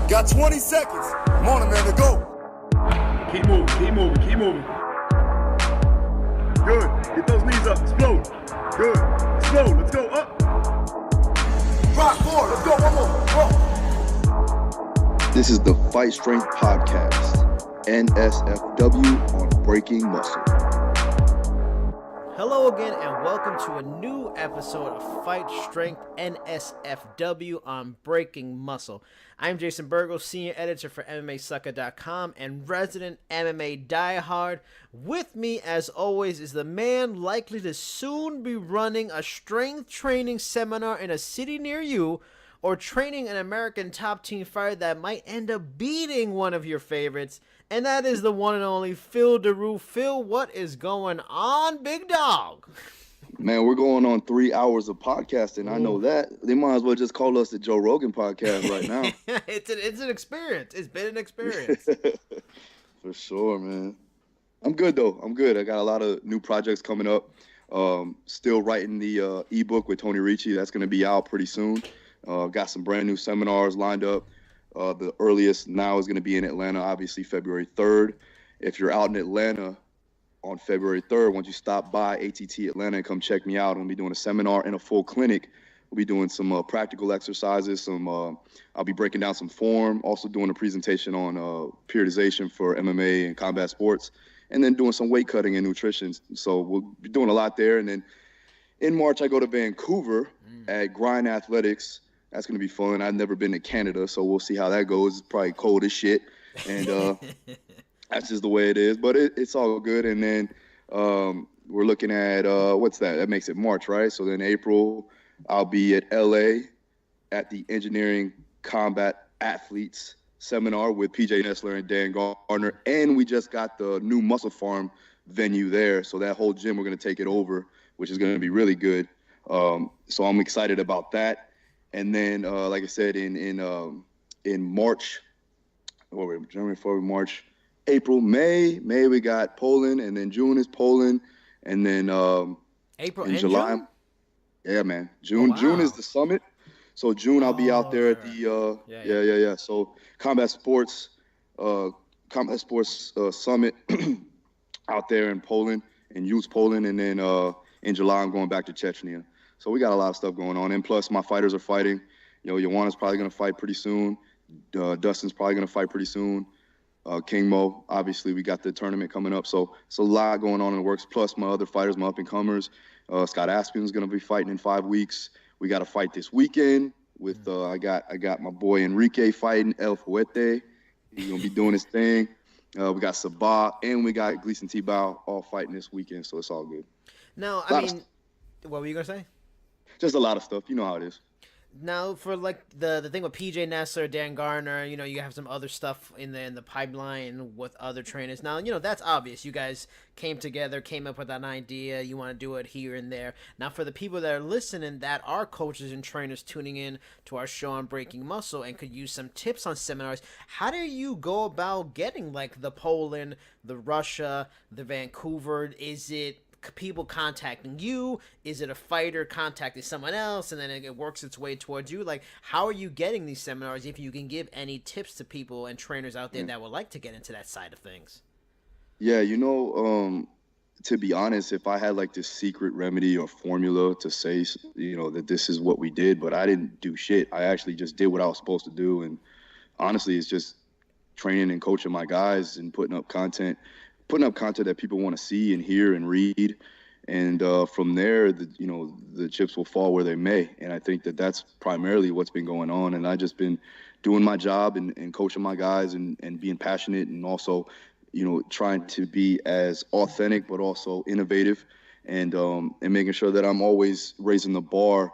Got 20 seconds. Come on, Amanda, go. Keep moving, keep moving, keep moving. Good. Get those knees up. Explode. Good. Explode. Let's go. Up. Rock forward. Let's go. One more. Go. This is the Fight Strength Podcast, NSFW on Breaking Muscle. Hello again and welcome to a new episode of Fight Strength NSFW on Breaking Muscle. I'm Jason Burgos, senior editor for MMAsucker.com and resident MMA diehard. With me, as always, is the man likely to soon be running a strength training seminar in a city near you, or training an American top team fighter that might end up beating one of your favorites, and that is the one and only Phil Daru. Phil, what is going on, big dog? Man, we're going on 3 hours of podcasting. I know that. They might as well just call us the Joe Rogan podcast right now. It's an experience. It's been an experience. For sure, man. I'm good, though. I'm good. I got a lot of new projects coming up. Still writing the ebook with Tony Ricci. That's going to be out pretty soon. Got some brand new seminars lined up. The earliest now is going to be in Atlanta, obviously February 3rd. If you're out in Atlanta on February 3rd, once you stop by ATT Atlanta and come check me out, I'm going to be doing a seminar and a full clinic. We'll be doing some practical exercises. I'll be breaking down some form, also doing a presentation on periodization for MMA and combat sports, and then doing some weight cutting and nutrition. So we'll be doing a lot there. And then in March, I go to Vancouver at Grind Athletics. That's going to be fun. I've never been to Canada, so we'll see how that goes. It's probably cold as shit, and that's just the way it is. But it's all good. And then we're looking at, what's that? That makes it March, right? So then April, I'll be at LA at the Engineering Combat Athletes Seminar with PJ Nestler and Dan Gardner. And we just got the new Muscle Farm venue there. So that whole gym, we're going to take it over, which is going to be really good. So I'm excited about that. And then, like I said, in March, January, February, March, April, May we got Poland, and then June is Poland, and then April in and July, June? Yeah, man, June. Oh, wow. June is the summit. So June I'll be out there at the yeah. So combat sports summit out there in Poland, in Youth Poland, and then in July I'm going back to Chechnya. So we got a lot of stuff going on, and plus my fighters are fighting. You know, Joanna's probably going to fight pretty soon. Dustin's probably going to fight pretty soon. King Mo, obviously, we got the tournament coming up. So it's a lot going on in the works, plus my other fighters, my up-and-comers. Scott Aspen's going to be fighting in 5 weeks. We got a fight this weekend with I got my boy Enrique fighting El Fuete. He's going to be doing his thing. We got Sabah, and we got Gleason Tebow all fighting this weekend, so it's all good. No, what were you going to say? Just a lot of stuff. You know how it is. Now, for like the thing with PJ Nestler, Dan Gardner, you know, you have some other stuff in the pipeline with other trainers. Now, you know, that's obvious. You guys came together, came up with an idea. You want to do it here and there. Now, for the people that are listening that are coaches and trainers tuning in to our show on Breaking Muscle and could use some tips on seminars, how do you go about getting like the Poland, the Russia, the Vancouver? Is it people contacting you? Is it a fighter contacting someone else and then it works its way towards you? Like, how are you getting these seminars, if you can give any tips to people and trainers out there that would like to get into that side of things? Yeah, you know, to be honest, if I had like this secret remedy or formula to say, you know, that this is what we did, but I didn't do shit. I actually just did what I was supposed to do. And honestly, it's just training and coaching my guys and putting up content that people want to see and hear and read. And from there, the chips will fall where they may. And I think that that's primarily what's been going on. And I just been doing my job and coaching my guys and being passionate, and also, you know, trying to be as authentic, but also innovative, and making sure that I'm always raising the bar,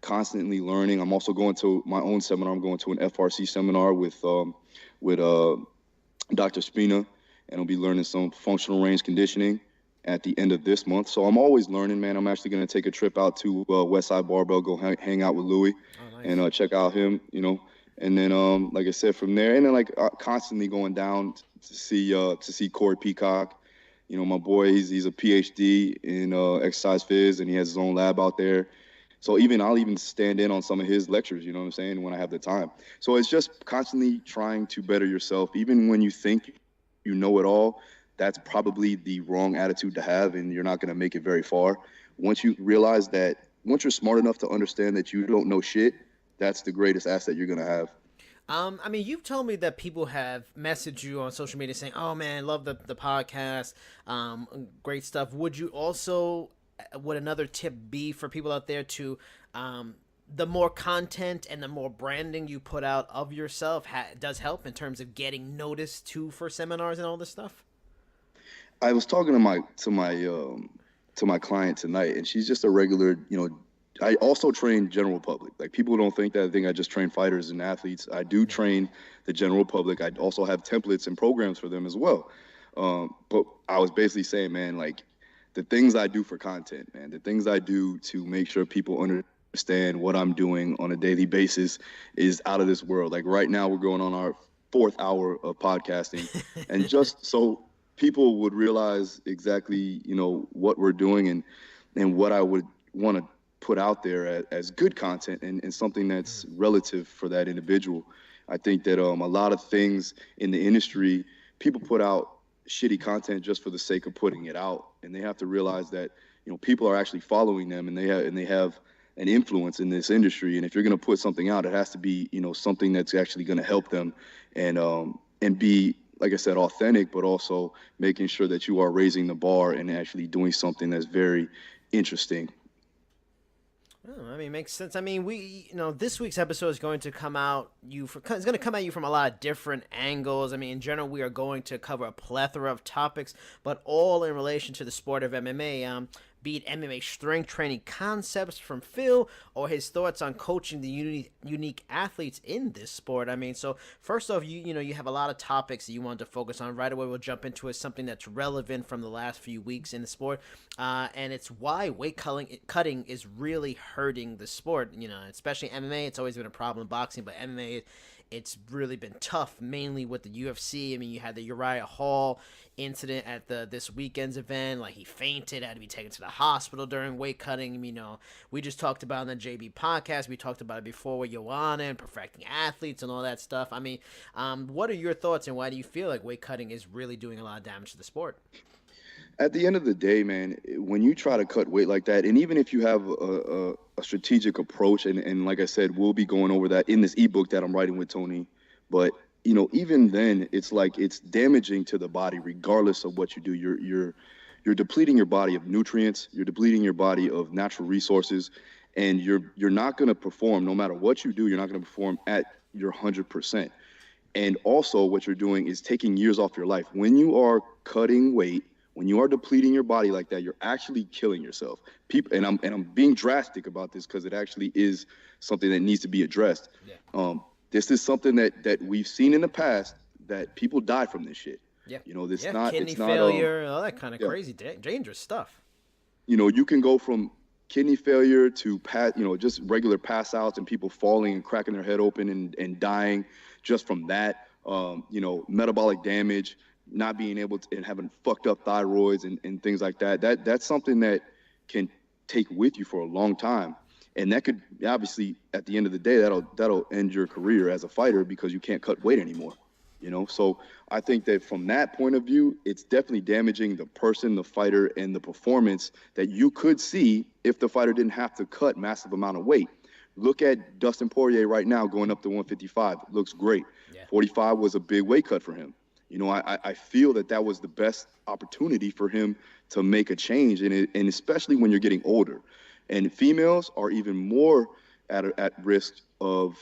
constantly learning. I'm also going to my own seminar. I'm going to an FRC seminar with Dr. Spina, and I'll be learning some functional range conditioning at the end of this month. So I'm always learning, man. I'm actually going to take a trip out to Westside Barbell, go hang out with Louie, and check out him, you know. And then, like I said, from there, and then constantly going down to see Corey Peacock. You know, my boy, he's a PhD in exercise phys, and he has his own lab out there. So I'll even stand in on some of his lectures, you know what I'm saying, when I have the time. So it's just constantly trying to better yourself. Even when you think you know it all, that's probably the wrong attitude to have, and you're not going to make it very far. Once you realize that, once you're smart enough to understand that you don't know shit, that's the greatest asset you're going to have. I mean, you've told me that people have messaged you on social media saying, "Oh man, love the podcast, great stuff." Would another tip be for people out there to, the more content and the more branding you put out of yourself does help in terms of getting noticed too for seminars and all this stuff? I was talking to my client tonight, and she's just a regular, I also train general public. Like, people don't think that I think I just train fighters and athletes. I do train the general public. I also have templates and programs for them as well. But I was basically saying, man, like, the things I do for content, man, the things I do to make sure people understand what I'm doing on a daily basis is out of this world. Like, right now we're going on our 4th hour of podcasting, and just so people would realize exactly, what we're doing and what I would want to put out there as good content and something that's relative for that individual. I think that a lot of things in the industry, people put out shitty content just for the sake of putting it out, and they have to realize that people are actually following them, and they have an influence in this industry. And if you're going to put something out, it has to be something that's actually going to help them and be, like I said, authentic, but also making sure that you are raising the bar and actually doing something that's very interesting. Oh, I mean, makes sense. I mean, this week's episode is going to come at you from a lot of different angles. I mean, in general, we are going to cover a plethora of topics, but all in relation to the sport of MMA. Be it MMA strength training concepts from Phil or his thoughts on coaching the unique athletes in this sport. I mean, so first off, you have a lot of topics that you want to focus on. Right away, we'll jump into something that's relevant from the last few weeks in the sport, and it's why weight cutting is really hurting the sport. Especially MMA. It's always been a problem in boxing, but MMA, it's really been tough, mainly with the UFC. I mean, you had the Uriah Hall incident at this weekend's event. Like, he fainted, had to be taken to the hospital during weight cutting. We just talked about on the JB podcast. We talked about it before with Joanna and perfecting athletes and all that stuff. I mean, what are your thoughts, and why do you feel like weight cutting is really doing a lot of damage to the sport? At the end of the day, man, when you try to cut weight like that, and even if you have a strategic approach, and like I said, we'll be going over that in this ebook that I'm writing with Tony, but even then, it's like it's damaging to the body regardless of what you do. You're depleting your body of nutrients, you're depleting your body of natural resources, and you're not going to perform, no matter what you do, you're not going to perform at your 100%. And also, what you're doing is taking years off your life. When you are cutting weight, when you are depleting your body like that, you're actually killing yourself. People, and I'm being drastic about this because it actually is something that needs to be addressed. Yeah. This is something that we've seen in the past, that people die from this shit. Yeah. Kidney failure, all that kind of crazy, dangerous stuff. You can go from kidney failure to just regular pass outs and people falling and cracking their head open and dying just from that. Metabolic damage, not being able to, and having fucked up thyroids and things like that. That's something that can take with you for a long time. And that could, obviously, at the end of the day, that'll end your career as a fighter because you can't cut weight anymore. So I think that from that point of view, it's definitely damaging the person, the fighter, and the performance that you could see if the fighter didn't have to cut massive amount of weight. Look at Dustin Poirier right now going up to 155. Looks great. Yeah. 45 was a big weight cut for him. I feel that was the best opportunity for him to make a change, and especially when you're getting older. And females are even more at risk of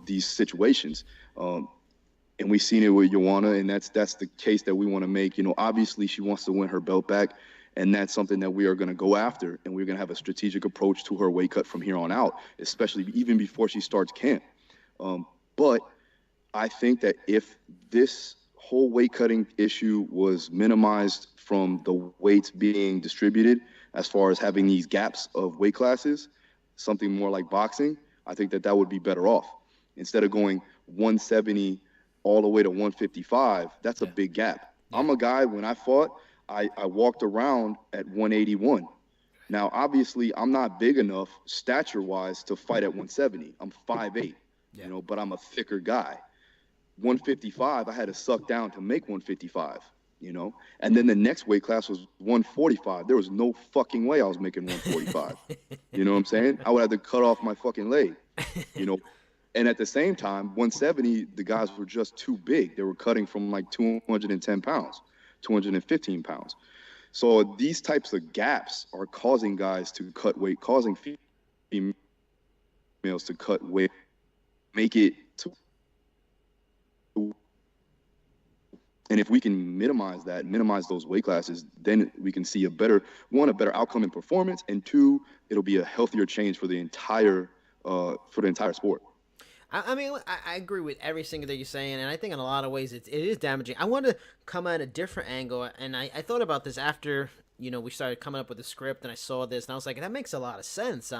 these situations. And we've seen it with Joanna, and that's the case that we want to make. Obviously she wants to win her belt back, and that's something that we are going to go after, and we're going to have a strategic approach to her weight cut from here on out, especially even before she starts camp. But I think that if this whole weight cutting issue was minimized from the weights being distributed, as far as having these gaps of weight classes, something more like boxing, I think that would be better off. Instead of going 170 all the way to 155, that's a big gap. Yeah. I'm a guy, when I fought, I walked around at 181. Now, obviously, I'm not big enough stature-wise to fight at 170. I'm 5'8", Yeah. but I'm a thicker guy. 155, I had to suck down to make 155, And then the next weight class was 145. There was no fucking way I was making 145. You know what I'm saying? I would have to cut off my fucking leg, And at the same time, 170, the guys were just too big. They were cutting from like 210 pounds, 215 pounds. So these types of gaps are causing guys to cut weight, causing females to cut weight, make it to. And if we can minimize those weight classes, then we can see a better outcome in performance, and two, it'll be a healthier change for the entire sport. I mean, I agree with every single thing you're saying, and I think in a lot of ways it is damaging. I want to come at a different angle, and I thought about this after, we started coming up with the script, and I saw this, and I was like, that makes a lot of sense.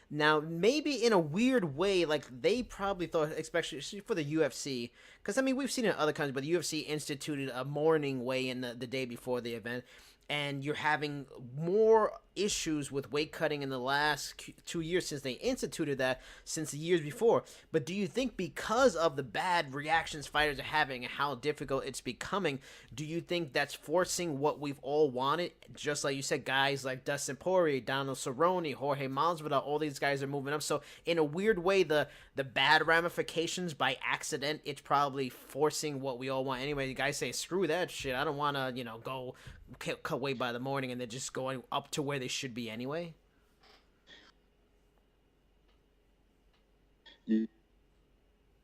Now, maybe in a weird way, like they probably thought, especially for the UFC, because, I mean, we've seen it in other countries, but the UFC instituted a morning weigh-in the day before the event, and you're having more issues with weight cutting in the last 2 years since they instituted that, since the years before. But do you think because of the bad reactions fighters are having and how difficult it's becoming, do you think that's forcing what we've all wanted? Just like you said, guys like Dustin Poirier, Donald Cerrone, Jorge Masvidal, all these guys are moving up. So in a weird way, the bad ramifications by accident, it's probably forcing what we all want anyway. The guys say, screw that shit, I don't want to go cut weight by the morning, and they're just going up to where they should be anyway.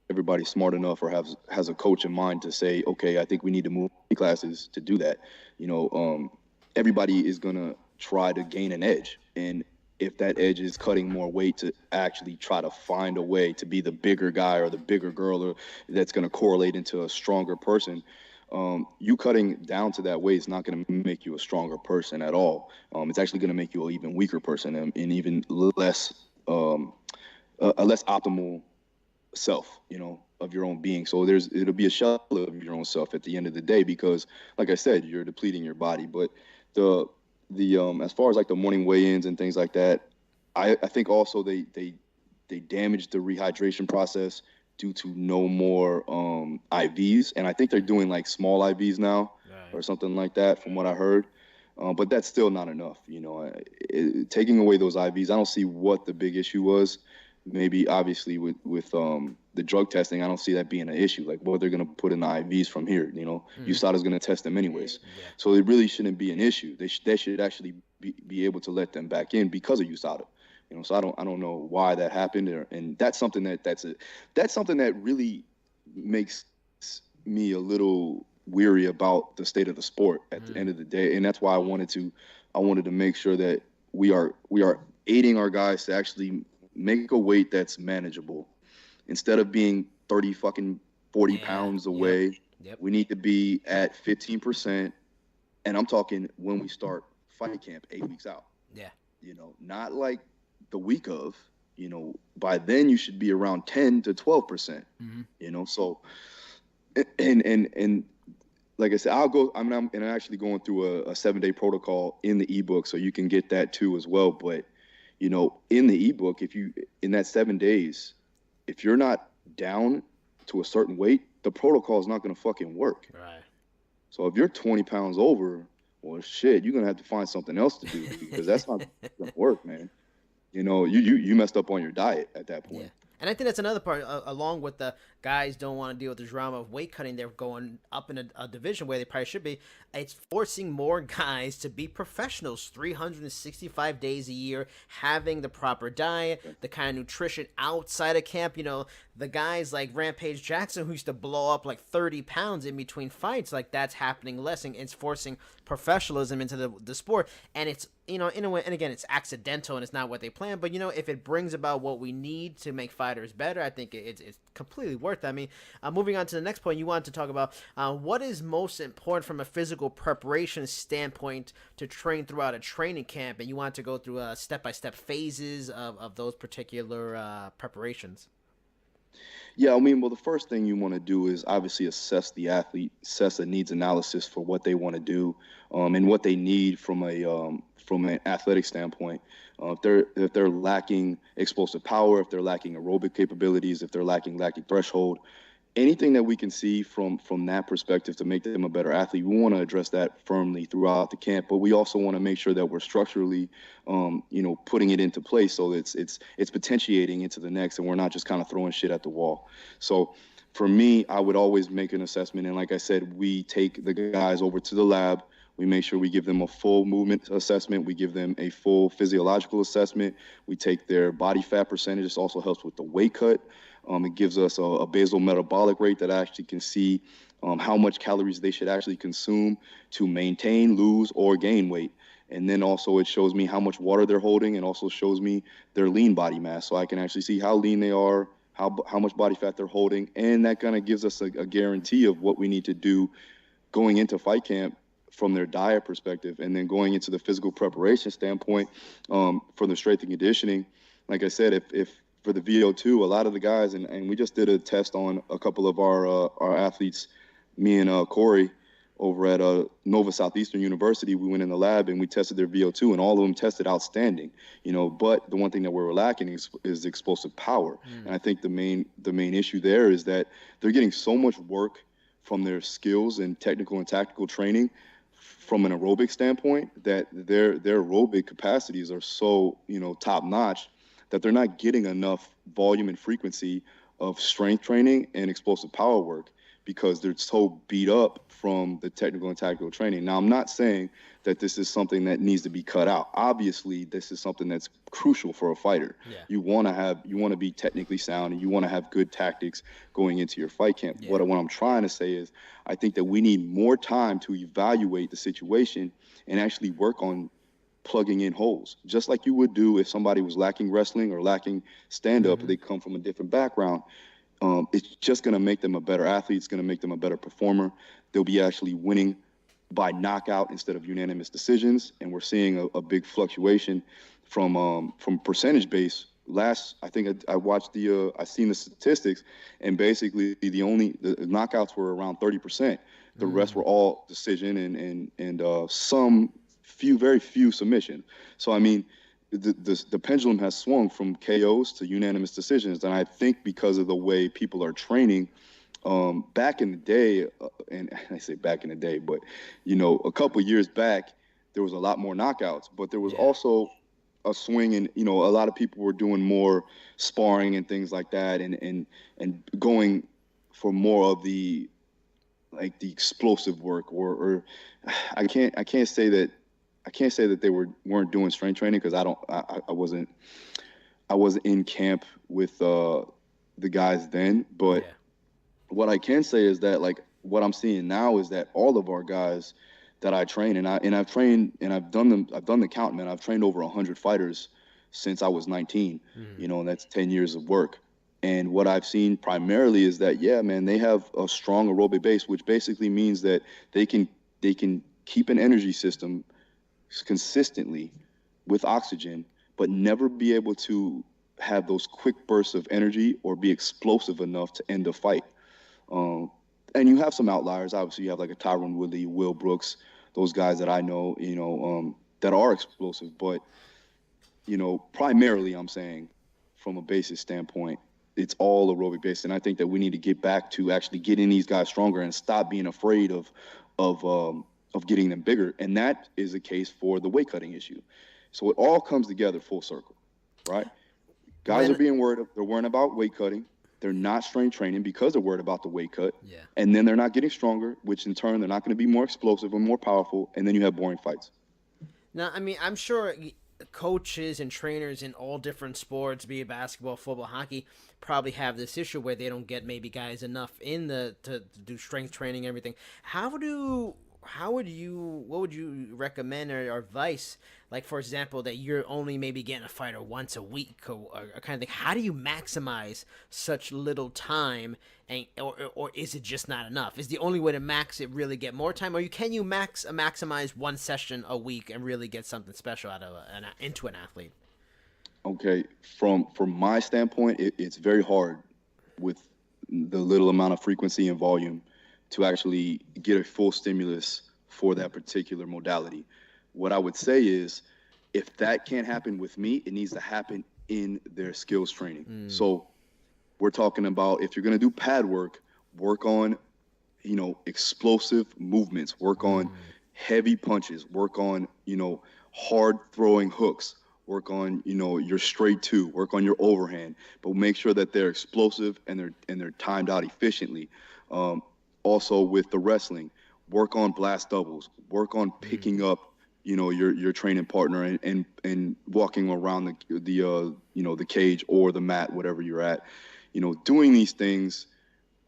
Everybody's smart enough or has a coach in mind to say, okay, I think we need to move classes to do that. Everybody is gonna try to gain an edge, and if that edge is cutting more weight to actually try to find a way to be the bigger guy or the bigger girl, or that's gonna correlate into a stronger person. You cutting down to that weight is not going to make you a stronger person at all. It's actually going to make you an even weaker person and even less a less optimal self, of your own being. So it'll be a shell of your own self at the end of the day, because, like I said, you're depleting your body. But the as far as like the morning weigh-ins and things like that, I think also they damaged the rehydration process due to no more IVs, and I think they're doing like small IVs now, right, or something like that, from what I heard. But that's still not enough. Taking away those IVs, I don't see what the big issue was. Maybe obviously with the drug testing, I don't see that being an issue. Like, what they're gonna put in the IVs from here, USADA's gonna test them anyways, so it really shouldn't be an issue. They should actually be able to let them back in because of USADA. So I don't know why that happened, and that's something that's something that really makes me a little weary about the state of the sport at the end of the day, and that's why I wanted to make sure that we are aiding our guys to actually make a weight that's manageable, instead of being 40 pounds away. Yep. We need to be at 15%, and I'm talking when we start fight camp 8 weeks out. Yeah. Not like the week of, by then you should be around 10 to 12%, so, and like I said, I'm actually going through a 7-day protocol in the ebook, so you can get that too as well. But, in the ebook, in that 7 days, if you're not down to a certain weight, the protocol is not going to fucking work. Right. So if you're 20 pounds over, well, shit, you're going to have to find something else to do, because that's not going to work, man. You messed up on your diet at that point. Yeah. And I think that's another part, along with the guys don't want to deal with the drama of weight cutting. They're going up in a division where they probably should be. It's forcing more guys to be professionals 365 days a year, having the proper diet, the kind of nutrition outside of camp. The guys like Rampage Jackson, who used to blow up like 30 pounds in between fights, like that's happening less, and it's forcing professionalism into the sport. And it's, in a way, and again, it's accidental and it's not what they planned, but if it brings about what we need to make fighters better, I think it's completely worth it. I mean, moving on to the next point, you wanted to talk about what is most important from a physical preparation standpoint to train throughout a training camp, and you want to go through step-by-step phases of those particular preparations. Yeah, I mean, well, the first thing you want to do is obviously assess the athlete, assess a needs analysis for what they want to do, and what they need from an athletic standpoint. If they're lacking explosive power, if they're lacking aerobic capabilities, if they're lacking lactic threshold, anything that we can see from that perspective to make them a better athlete, we want to address that firmly throughout the camp. But we also want to make sure that we're structurally, putting it into place so that it's potentiating into the next, and we're not just kind of throwing shit at the wall. So for me, I would always make an assessment, and like I said, we take the guys over to the lab. We make sure we give them a full movement assessment. We give them a full physiological assessment. We take their body fat percentage. This also helps with the weight cut. It gives us a basal metabolic rate that actually can see how much calories they should actually consume to maintain, lose, or gain weight. And then also it shows me how much water they're holding, and also shows me their lean body mass. So I can actually see how lean they are, how much body fat they're holding. And that kind of gives us a guarantee of what we need to do going into fight camp from their diet perspective, and then going into the physical preparation standpoint, for the strength and conditioning. Like I said, if for the VO2, a lot of the guys, and we just did a test on a couple of our athletes, me and Corey over at Nova Southeastern University. We went in the lab and we tested their VO2, and all of them tested outstanding. But the one thing that we're lacking is explosive power. And I think the main issue there is that they're getting so much work from their skills and technical and tactical training from an aerobic standpoint, that their aerobic capacities are so, top notch, that they're not getting enough volume and frequency of strength training and explosive power work, because they're so beat up from the technical and tactical training. Now, I'm not saying that this is something that needs to be cut out. Obviously, this is something that's crucial for a fighter. Yeah. You want to be technically sound, and you want to have good tactics going into your fight camp. Yeah. What I'm trying to say is, I think that we need more time to evaluate the situation and actually work on plugging in holes, just like you would do if somebody was lacking wrestling or lacking stand-up. They come from a different background. It's just going to make them a better athlete. It's going to make them a better performer. They'll be actually winning by knockout instead of unanimous decisions. And we're seeing a big fluctuation from percentage base. I think I watched I seen the statistics, and basically the knockouts were around 30%. The rest were all decision and some very few submission. So I mean, the pendulum has swung from KOs to unanimous decisions, and I think because of the way people are training, back in the day, and I say back in the day, but a couple years back, there was a lot more knockouts, but there was also a swing, and a lot of people were doing more sparring and things like that, and going for more of the explosive work, or I can't say that they weren't doing strength training, because I wasn't in camp with the guys then. But what I can say is that, what I'm seeing now is that all of our guys that I train, and I've trained, and I've done the count, man. I've trained over 100 fighters since I was 19. And that's 10 years of work. And what I've seen primarily is that, they have a strong aerobic base, which basically means that they can keep an energy system consistently with oxygen, but never be able to have those quick bursts of energy or be explosive enough to end a fight. And you have some outliers. Obviously, you have like a Tyron Woodley, Will Brooks, those guys that I know, that are explosive. But, primarily I'm saying from a basis standpoint, it's all aerobic based. And I think that we need to get back to actually getting these guys stronger and stop being afraid of getting them bigger. And that is the case for the weight cutting issue. So it all comes together full circle, right? Guys are being they're worrying about weight cutting. They're not strength training because they're worried about the weight cut. Yeah. And then they're not getting stronger, which in turn, they're not going to be more explosive and more powerful. And then you have boring fights. Now, I mean, I'm sure coaches and trainers in all different sports, be it basketball, football, hockey, probably have this issue where they don't get maybe guys enough to do strength training and everything. What would you recommend or advice, like, for example, that you're only maybe getting a fighter once a week or kind of thing? How do you maximize such little time, or is it just not enough? Is the only way to max it really get more time, or can you maximize one session a week and really get something special out of into an athlete? Okay, from my standpoint, it's very hard with the little amount of frequency and volume to actually get a full stimulus for that particular modality. What I would say is, if that can't happen with me, it needs to happen in their skills training. So we're talking about, if you're going to do pad work, work on, explosive movements, work on heavy punches, work on, hard throwing hooks, work on, your straight two, work on your overhand, but make sure that they're explosive and they're timed out efficiently. Also with the wrestling, work on blast doubles, work on picking up, your training partner and walking around the cage or the mat, whatever you're at. Doing these things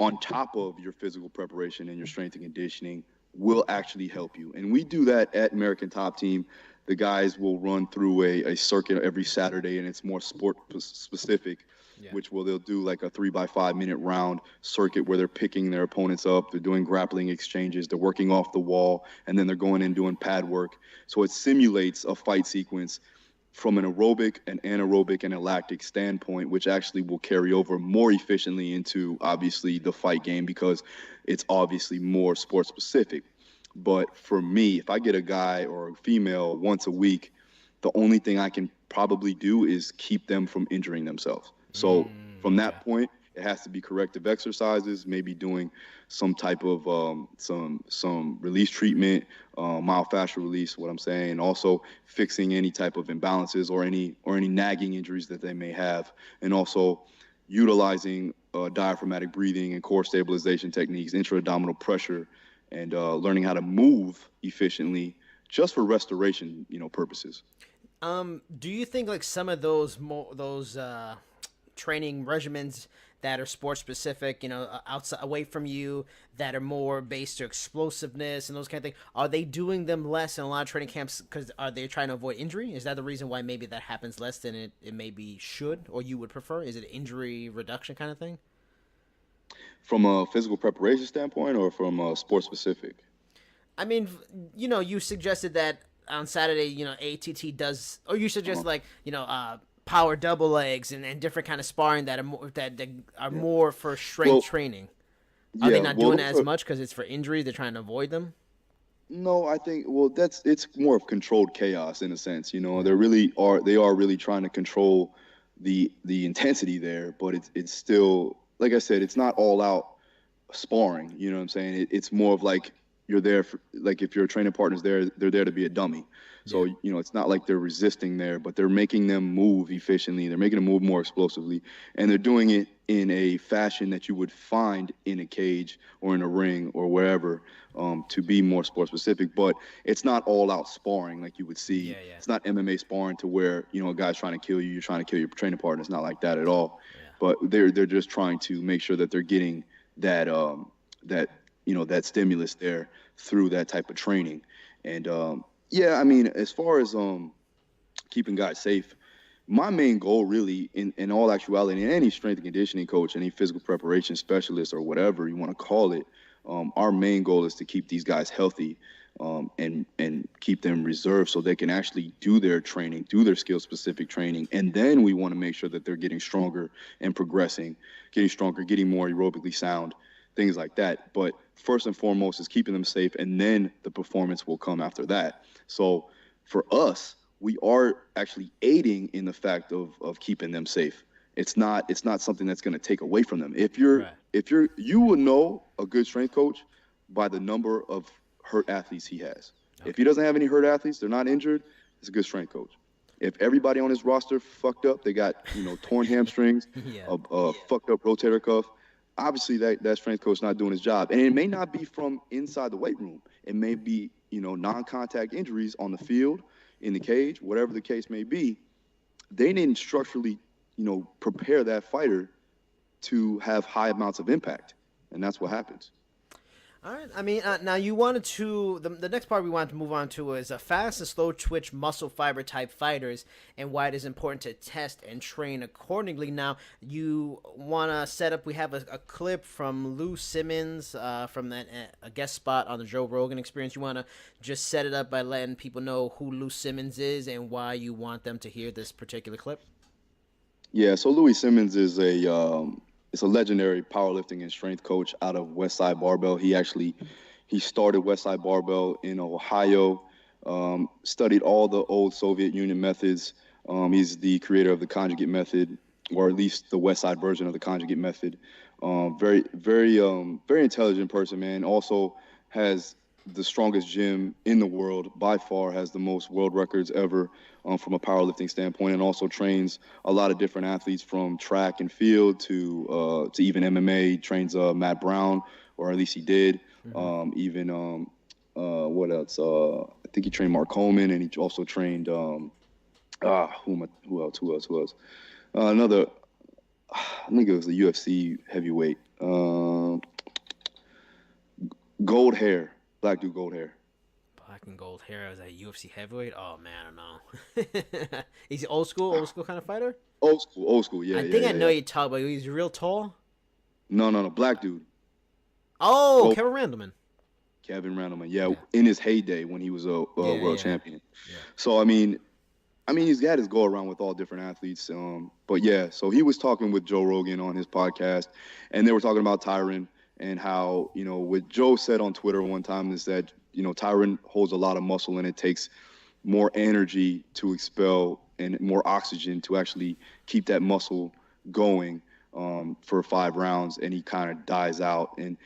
on top of your physical preparation and your strength and conditioning will actually help you. And we do that at American Top Team. The guys will run through a circuit every Saturday, and it's more sport specific, they'll do like a 3x5 minute round circuit where they're picking their opponents up, they're doing grappling exchanges, they're working off the wall, and then they're going in doing pad work. So it simulates a fight sequence from an aerobic, an anaerobic, and a lactic standpoint, which actually will carry over more efficiently into, obviously, the fight game, because it's obviously more sport specific. But for me, if I get a guy or a female once a week, the only thing I can probably do is keep them from injuring themselves. So from that point, it has to be corrective exercises, maybe doing some type of some release treatment, myofascial release, what I'm saying, also fixing any type of imbalances or any nagging injuries that they may have, and also utilizing diaphragmatic breathing and core stabilization techniques, intra-abdominal pressure, and learning how to move efficiently just for restoration, purposes. Do you think like some of those training regimens that are sport specific, outside away from you, that are more based to explosiveness and those kind of things, are they doing them less in a lot of training camps because are they trying to avoid injury? Is that the reason why maybe that happens less than it maybe should, or you would prefer? Is it injury reduction kind of thing? From a physical preparation standpoint or from a sport specific? I mean, you suggested that on Saturday, ATT does, or you suggest power double legs and different kind of sparring that are more for strength training. Are they not doing as much because it's for injuries? They're trying to avoid them? No, I think, it's more of controlled chaos in a sense. They are really trying to control the intensity there, but it's still, like I said, it's not all out sparring. You know what I'm saying? It's more of like, you're there for, like, if your training partner's there, they're there to be a dummy. So, it's not like they're resisting there, but they're making them move efficiently. They're making them move more explosively, and they're doing it in a fashion that you would find in a cage or in a ring or wherever, to be more sport specific. But it's not all out sparring like you would see. It's not MMA sparring to where, a guy's trying to kill you, you're trying to kill your training partner. It's not like that at all. But they're just trying to make sure that they're getting that that stimulus there through that type of training. And as far as keeping guys safe, my main goal really, in all actuality, and any strength and conditioning coach, any physical preparation specialist, or whatever you want to call it, our main goal is to keep these guys healthy, and keep them reserved so they can actually do their training, do their skill-specific training. And then we want to make sure that they're getting stronger and progressing, getting stronger, getting more aerobically sound, things like that. But first and foremost is keeping them safe, and then the performance will come after that. So for us, we are actually aiding in the fact of keeping them safe. It's not something that's going to take away from them. You will know a good strength coach by the number of hurt athletes he has. Okay. If he doesn't have any hurt athletes, they're not injured, it's a good strength coach. If everybody on his roster fucked up, they got, torn hamstrings, a fucked up rotator cuff, obviously that strength coach not doing his job. And it may not be from inside the weight room. It may be, non-contact injuries on the field, in the cage, whatever the case may be. They didn't structurally, prepare that fighter to have high amounts of impact. And that's what happens. All right. I mean, now you wanted to, the next part we wanted to move on to is a fast and slow twitch muscle fiber type fighters and why it is important to test and train accordingly. Now, you want to set up, we have a clip from Louie Simmons from that a guest spot on the Joe Rogan Experience. You want to just set it up by letting people know who Louie Simmons is and why you want them to hear this particular clip? Yeah, so Louie Simmons is it's a legendary powerlifting and strength coach out of Westside Barbell. He started Westside Barbell in Ohio, studied all the old Soviet Union methods. He's the creator of the conjugate method, or at least the Westside version of the conjugate method. Very intelligent person, man. Also has the strongest gym in the world, by far, has the most world records ever from a powerlifting standpoint, and also trains a lot of different athletes from track and field to even MMA. Trains Matt Brown, or at least he did. Mm-hmm. What else? I think he trained Mark Coleman, and he also trained who else? Another, I think it was the UFC heavyweight. Gold hair. Black dude, gold hair. Black and gold hair. Is that UFC heavyweight? Oh man, I don't know. He's old school kind of fighter. Old school. Yeah. I think I know you talk about. He's real tall. No, black dude. Oh, Kevin Randleman. Kevin Randleman. Yeah, in his heyday when he was a world champion. Yeah. So I mean, he's got his go around with all different athletes. But yeah, so he was talking with Joe Rogan on his podcast, and they were talking about Tyron. And how, what Joe said on Twitter one time is that, Tyron holds a lot of muscle and it takes more energy to expel and more oxygen to actually keep that muscle going for 5 rounds, and he kind of dies out. And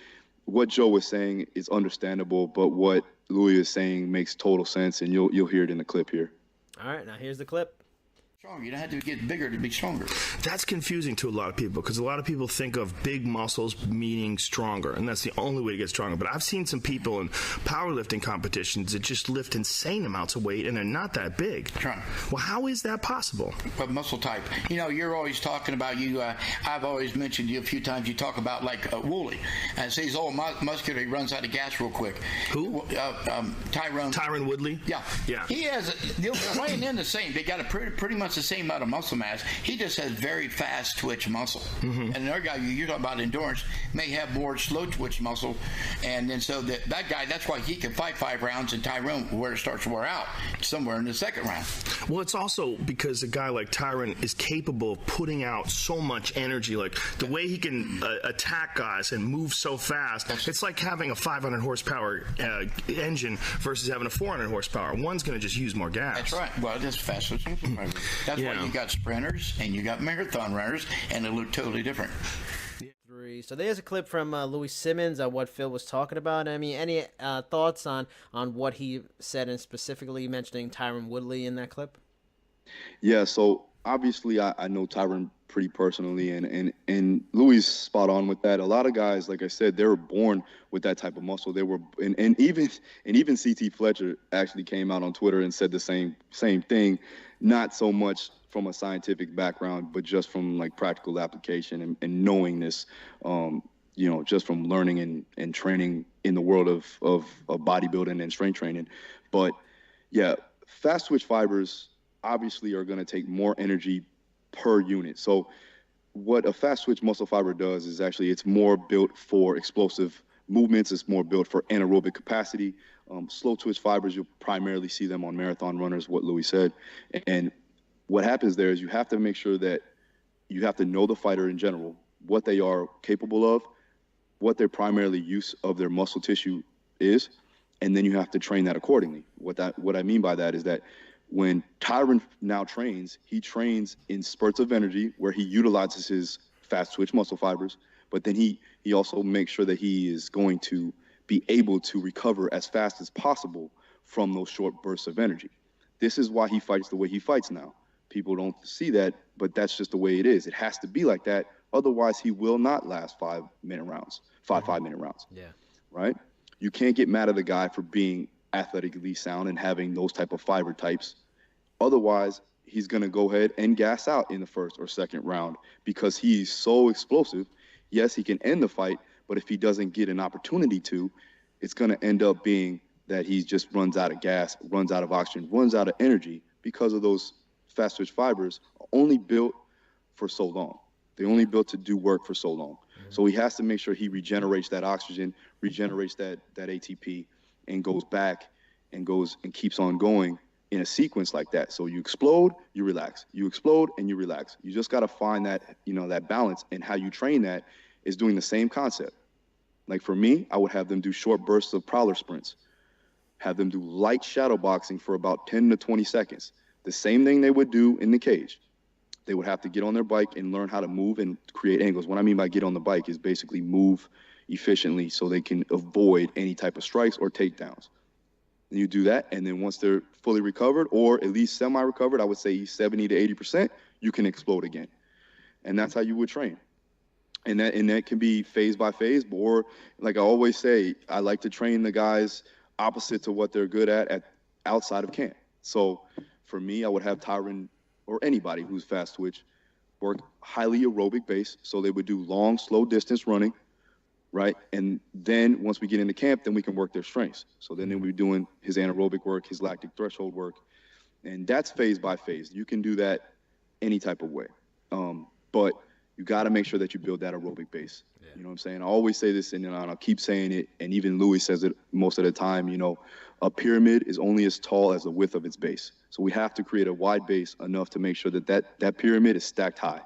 what Joe was saying is understandable, but what Louie is saying makes total sense, and you'll hear it in the clip here. All right, now here's the clip. You don't have to get bigger to be stronger. That's confusing to a lot of people, because a lot of people think of big muscles meaning stronger, and that's the only way to get stronger. But I've seen some people in powerlifting competitions that just lift insane amounts of weight, and they're not that big. Right. Well, how is that possible? What muscle type? You're always talking about I've always mentioned you a few times. You talk about like Woodley, and say he's all muscular. He runs out of gas real quick. Who? Tyron Woodley. Yeah. He has. They're playing in the same. They got a pretty much the same amount of muscle mass. He just has very fast twitch muscle. Mm-hmm. And another guy you're talking about endurance may have more slow twitch muscle, and then so that guy, that's why he can fight 5 rounds, and Tyron, where it starts to wear out somewhere in the second round. Well, it's also because a guy like Tyron is capable of putting out so much energy. Like the way he can attack guys and move so fast, it's like having a 500 horsepower engine versus having a 400 horsepower. One's going to just use more gas. That's right. Well, that's faster. That's why you got sprinters and you got marathon runners, and they look totally different. So there's a clip from Louie Simmons on what Phil was talking about. I mean, any thoughts on what he said, and specifically mentioning Tyron Woodley in that clip? Yeah, so obviously I know Tyron pretty personally, and Louie's spot on with that. A lot of guys, like I said, they were born with that type of muscle. They were, and even CT Fletcher actually came out on Twitter and said the same thing, not so much from a scientific background, but just from like practical application and knowing this, just from learning and training in the world of bodybuilding and strength training. But yeah, fast twitch fibers obviously are going to take more energy per unit. So what a fast twitch muscle fiber does is actually it's more built for explosive movements. It's more built for anaerobic capacity. Slow twitch fibers, you'll primarily see them on marathon runners, what Louie said. And what happens there is you have to make sure that you have to know the fighter in general, what they are capable of, what their primarily use of their muscle tissue is, and then you have to train that accordingly. What I mean by that is that when Tyron now trains, he trains in spurts of energy where he utilizes his fast twitch muscle fibers, but then he also makes sure that he is going to be able to recover as fast as possible from those short bursts of energy. This is why he fights the way he fights now. People don't see that, but that's just the way it is. It has to be like that. Otherwise, he will not last 5-minute rounds, five-minute rounds. Yeah. Right? You can't get mad at the guy for being athletically sound and having those type of fiber types. Otherwise, he's going to go ahead and gas out in the first or second round because he's so explosive. Yes, he can end the fight, but if he doesn't get an opportunity to, it's going to end up being that he just runs out of gas, runs out of oxygen, runs out of energy because of those fast twitch fibers are only built for so long. They're only built to do work for so long. Mm-hmm. So he has to make sure he regenerates that oxygen, regenerates that ATP, and goes back and keeps on going in a sequence like that. So you explode, you relax, you explode, and you relax. You just got to find that, that balance, and how you train that is doing the same concept. Like for me, I would have them do short bursts of prowler sprints, have them do light shadow boxing for about 10 to 20 seconds. The same thing they would do in the cage. They would have to get on their bike and learn how to move and create angles. What I mean by get on the bike is basically move efficiently so they can avoid any type of strikes or takedowns. And you do that, and then once they're fully recovered, or at least semi-recovered, I would say 70 to 80%, you can explode again. And that's how you would train. And that can be phase by phase, or like I always say, I like to train the guys opposite to what they're good at outside of camp. So for me, I would have Tyron or anybody who's fast twitch work highly aerobic base. So they would do long, slow distance running, right? And then once we get into camp, then we can work their strengths. So then we'll be doing his anaerobic work, his lactic threshold work. And that's phase by phase. You can do that any type of way. But you got to make sure that you build that aerobic base. Yeah. You know what I'm saying? I always say this, and I'll keep saying it, and even Louie says it most of the time, a pyramid is only as tall as the width of its base. So we have to create a wide base enough to make sure that pyramid is stacked high.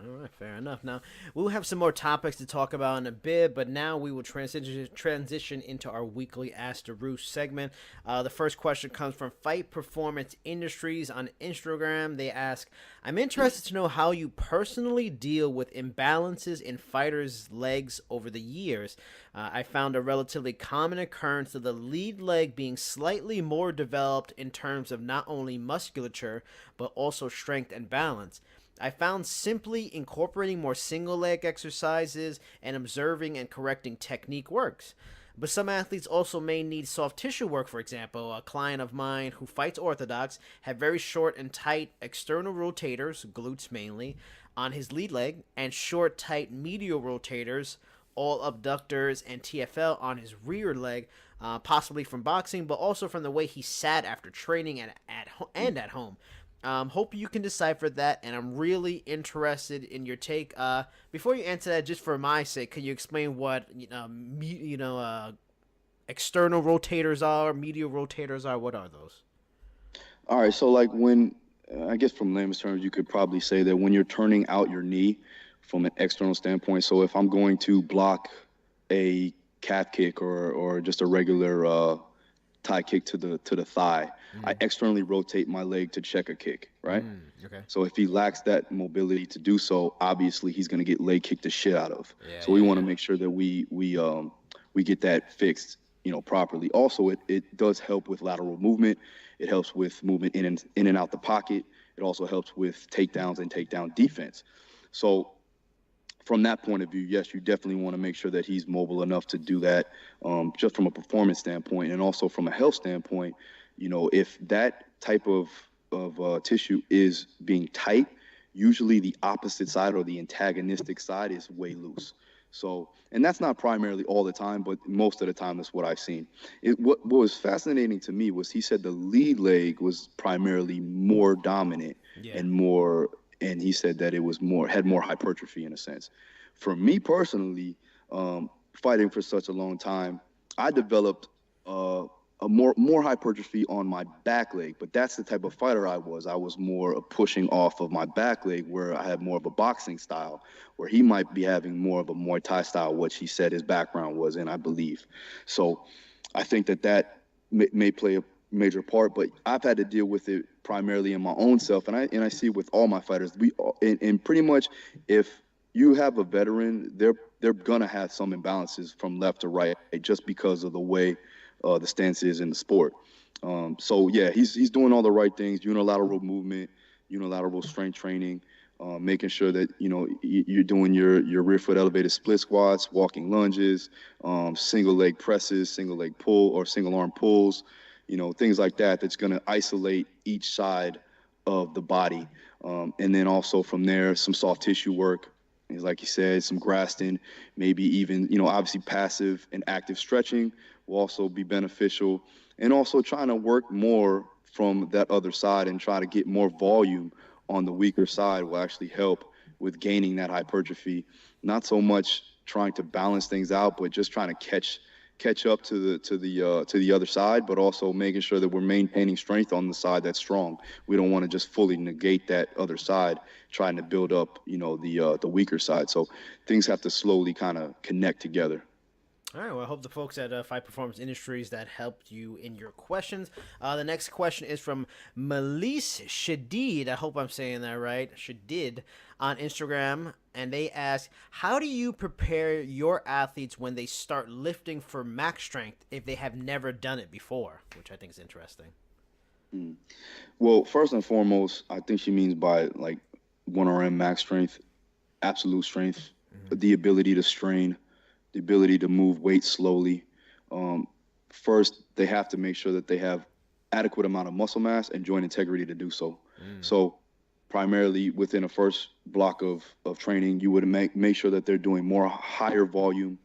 All right, fair enough. Now, we'll have some more topics to talk about in a bit, but now we will transition into our weekly Ask the Roost segment. The first question comes from Fight Performance Industries on Instagram. They ask, I'm interested to know how you personally deal with imbalances in fighters' legs over the years. I found a relatively common occurrence of the lead leg being slightly more developed in terms of not only musculature, but also strength and balance. I found simply incorporating more single leg exercises and observing and correcting technique works. But some athletes also may need soft tissue work. For example, a client of mine who fights orthodox had very short and tight external rotators, glutes mainly, on his lead leg, and short, tight medial rotators, all abductors and TFL on his rear leg, possibly from boxing, but also from the way he sat after training and at home. Hope you can decipher that, and I'm really interested in your take. Before you answer that, just for my sake, can you explain what external rotators are, medial rotators are? What are those? All right, so like when, I guess from layman's terms, you could probably say that when you're turning out your knee from an external standpoint. So if I'm going to block a calf kick or just a regular tie kick to the thigh, I externally rotate my leg to check a kick, right? Okay. So if he lacks that mobility to do so, obviously he's going to get leg kicked the shit out of. So we want to make sure that we get that fixed, properly. Also, it does help with lateral movement. It helps with movement in and out the pocket. It also helps with takedowns and takedown defense. So from that point of view, yes, you definitely want to make sure that he's mobile enough to do that, just from a performance standpoint, and also from a health standpoint. If that type of tissue is being tight, usually the opposite side or the antagonistic side is way loose. So, and that's not primarily all the time, but most of the time that's what I've seen. What was fascinating to me was he said the lead leg was primarily more dominant and he said that it was had more hypertrophy in a sense. For me personally, fighting for such a long time, I developed a more hypertrophy on my back leg, but that's the type of fighter I was. I was more pushing off of my back leg, where I had more of a boxing style, where he might be having more of a Muay Thai style, which he said his background was in, I believe. So I think that may play a major part, but I've had to deal with it primarily in my own self, and I see it with all my fighters. And pretty much, if you have a veteran, they're gonna have some imbalances from left to right, just because of the way the stance is in the sport. So yeah, he's doing all the right things: unilateral movement, unilateral strength training, making sure that you're doing your rear foot elevated split squats, walking lunges, single leg presses, single leg pull or single arm pulls, things like that. That's going to isolate each side of the body, and then also from there some soft tissue work. Like you said, some Graston, maybe even obviously passive and active stretching will also be beneficial, and also trying to work more from that other side and try to get more volume on the weaker side will actually help with gaining that hypertrophy. Not so much trying to balance things out, but just trying to catch catch up to the other side, but also making sure that we're maintaining strength on the side that's strong. We don't want to just fully negate that other side, trying to build up, the weaker side. So things have to slowly kind of connect together. All right, well, I hope the folks at Fight Performance Industries that helped you in your questions. The next question is from Melise Shadid. I hope I'm saying that right. Shadid on Instagram. And they ask, how do you prepare your athletes when they start lifting for max strength if they have never done it before? Which I think is interesting. Well, first and foremost, I think she means by like 1RM max strength, absolute strength, the ability to strain, the ability to move weight slowly. First, they have to make sure that they have adequate amount of muscle mass and joint integrity to do so. So primarily within a first block of training, you would make sure that they're doing more higher volume,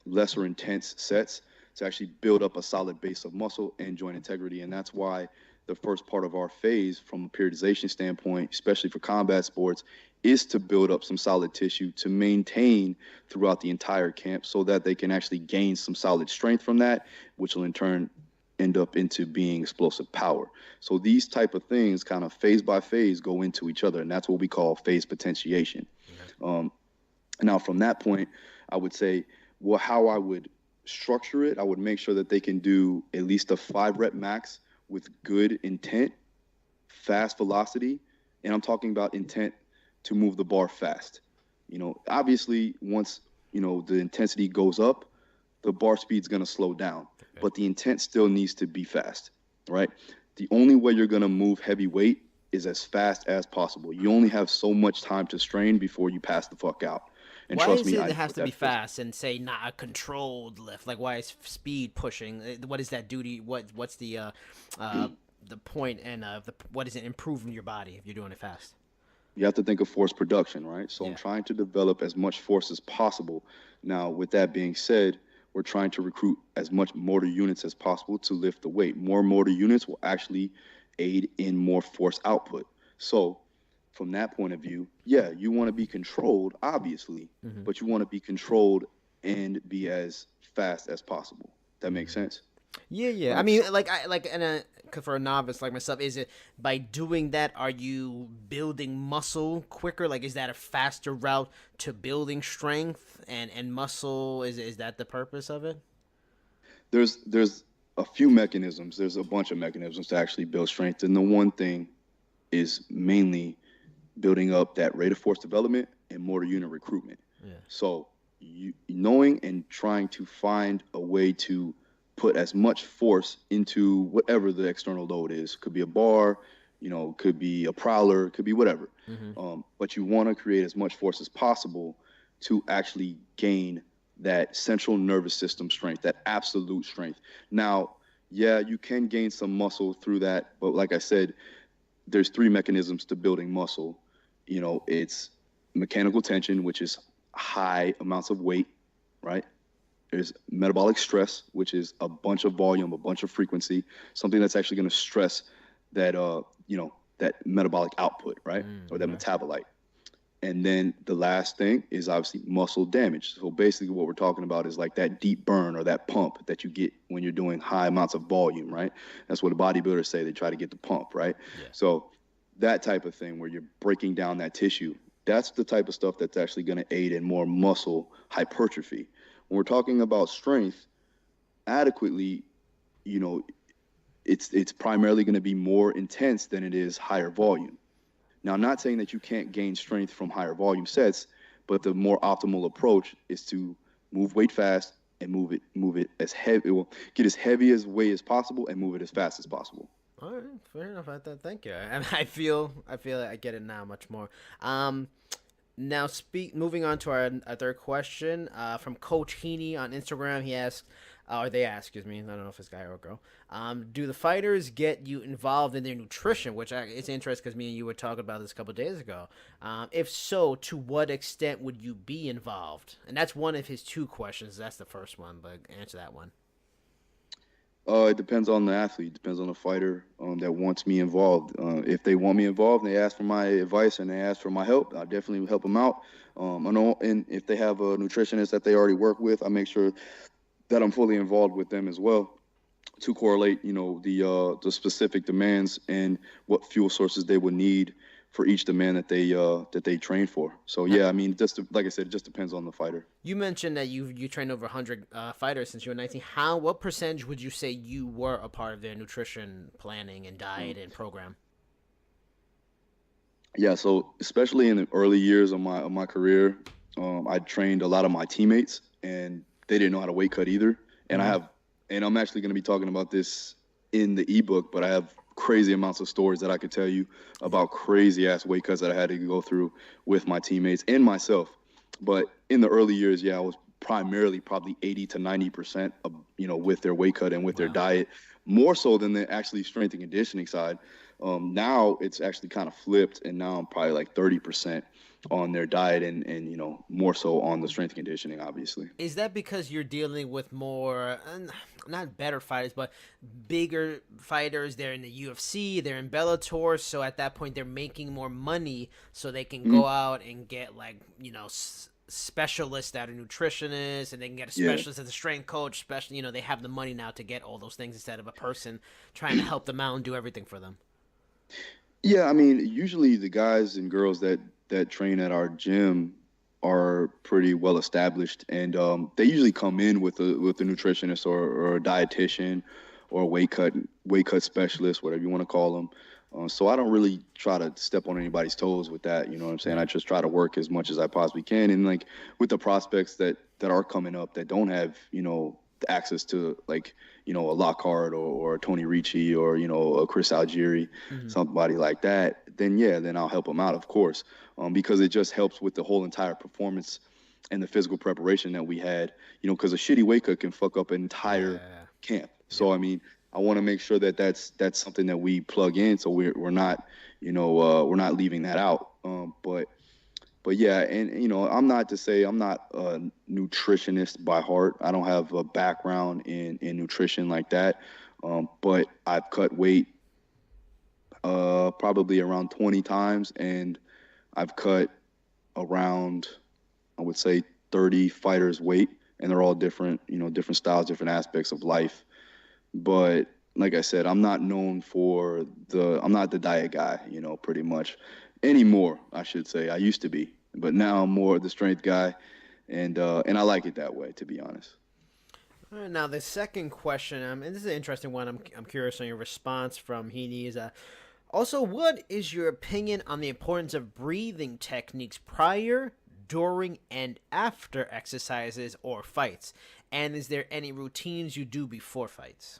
lesser intense sets to actually build up a solid base of muscle and joint integrity. And that's why the first part of our phase from a periodization standpoint, especially for combat sports, is to build up some solid tissue to maintain throughout the entire camp so that they can actually gain some solid strength from that, which will in turn end up into being explosive power. So these type of things kind of phase by phase go into each other, and that's what we call phase potentiation. Now from that point, I would say, well, how I would structure it, I would make sure that they can do at least a 5-rep max with good intent, fast velocity, and I'm talking about intent to move the bar fast. Obviously once, the intensity goes up, the bar speed's going to slow down, but the intent still needs to be fast, right? The only way you're going to move heavy weight is as fast as possible. You only have so much time to strain before you pass the fuck out. And why trust is me, it has to be fast and say not a controlled lift? Like, why is speed pushing? What does that do to you? What's the point and what is it improving your body if you're doing it fast? You have to think of force production, right? So I'm trying to develop as much force as possible. Now, with that being said, we're trying to recruit as much motor units as possible to lift the weight. More motor units will actually aid in more force output. So from that point of view, you want to be controlled, obviously, but you want to be controlled and be as fast as possible. That makes sense? Yeah. I mean, for a novice like myself, is it by doing that, are you building muscle quicker? Like, is that a faster route to building strength and muscle? Is that the purpose of it? There's a few mechanisms. There's a bunch of mechanisms to actually build strength. And the one thing is mainly building up that rate of force development and motor unit recruitment. So knowing and trying to find a way to put as much force into whatever the external load is. Could be a bar, could be a prowler, could be whatever. But you want to create as much force as possible to actually gain that central nervous system strength, that absolute strength. Now, you can gain some muscle through that, but like I said, there's 3 mechanisms to building muscle. It's mechanical tension, which is high amounts of weight, right? There's metabolic stress, which is a bunch of volume, a bunch of frequency, something that's actually going to stress that, that metabolic output, right? Or that metabolite. And then the last thing is obviously muscle damage. So basically what we're talking about is like that deep burn or that pump that you get when you're doing high amounts of volume, right? That's what the bodybuilders say. They try to get the pump, right? So that type of thing where you're breaking down that tissue, that's the type of stuff that's actually going to aid in more muscle hypertrophy. When we're talking about strength, adequately, it's primarily going to be more intense than it is higher volume. Now, I'm not saying that you can't gain strength from higher volume sets, but the more optimal approach is to move weight fast and move it as heavy. Well, get as heavy as weight as possible and move it as fast as possible. All right, fair enough. Thank you. I feel I get it now much more. Now, moving on to our third question from Coach Heaney on Instagram. He asked, they ask, excuse me, I don't know if it's a guy or a girl. Do the fighters get you involved in their nutrition? Which it's interesting because me and you were talking about this a couple of days ago. If so, to what extent would you be involved? And that's one of his 2 questions. That's the first one, but answer that one. It depends on the athlete. It depends on the fighter that wants me involved. If they want me involved and they ask for my advice and they ask for my help, I definitely help them out. I know, and if they have a nutritionist that they already work with, I make sure that I'm fully involved with them as well to correlate, the specific demands and what fuel sources they would need for each demand that they train for. So yeah, I mean, like I said, it just depends on the fighter. You mentioned that you trained over 100 fighters since you were 19. What percentage would you say you were a part of their nutrition planning and diet and program? Yeah, so especially in the early years of my career, I trained a lot of my teammates, and they didn't know how to weight cut either. And I'm actually going to be talking about this in the ebook, but I have crazy amounts of stories that I could tell you about crazy ass weight cuts that I had to go through with my teammates and myself. But in the early years, yeah, I was primarily probably 80 to 90% of, with their weight cut and with their diet, more so than the actually strength and conditioning side. Now it's actually kind of flipped, and now I'm probably like 30% on their diet and more so on the strength and conditioning, obviously. Is that because you're dealing with more, not better fighters, but bigger fighters? They're in the UFC, they're in Bellator, so at that point they're making more money, so they can go out and get specialists that are nutritionists, and they can get a specialist as a strength coach. Especially, they have the money now to get all those things instead of a person trying to help them out and do everything for them. Yeah, I mean, usually the guys and girls that train at our gym are pretty well established, and they usually come in with a nutritionist or a dietitian or a weight cut specialist, whatever you want to call them. So I don't really try to step on anybody's toes with that. You know what I'm saying? I just try to work as much as I possibly can, and like with the prospects that are coming up that don't have access to a Lockhart or a Tony Ricci or a Chris Algieri, somebody like that, then I'll help them out, of course, because it just helps with the whole entire performance and the physical preparation that we had, because a shitty weight cut can fuck up an entire camp. So I mean, I want to make sure that that's something that we plug in, so we're not we're not leaving that out. But yeah, and I'm not a nutritionist by heart. I don't have a background in nutrition like that. But I've cut weight probably around 20 times, and I've cut around, I would say, 30 fighters' weight, and they're all different, different styles, different aspects of life. But like I said, I'm not known I'm not the diet guy, pretty much. Anymore, I should say. I used to be, but now I'm more the strength guy, and I like it that way, to be honest. All right, now the second question, and this is an interesting one. I'm curious on your response from Heaney. Is also, what is your opinion on the importance of breathing techniques prior, during, and after exercises or fights? And is there any routines you do before fights?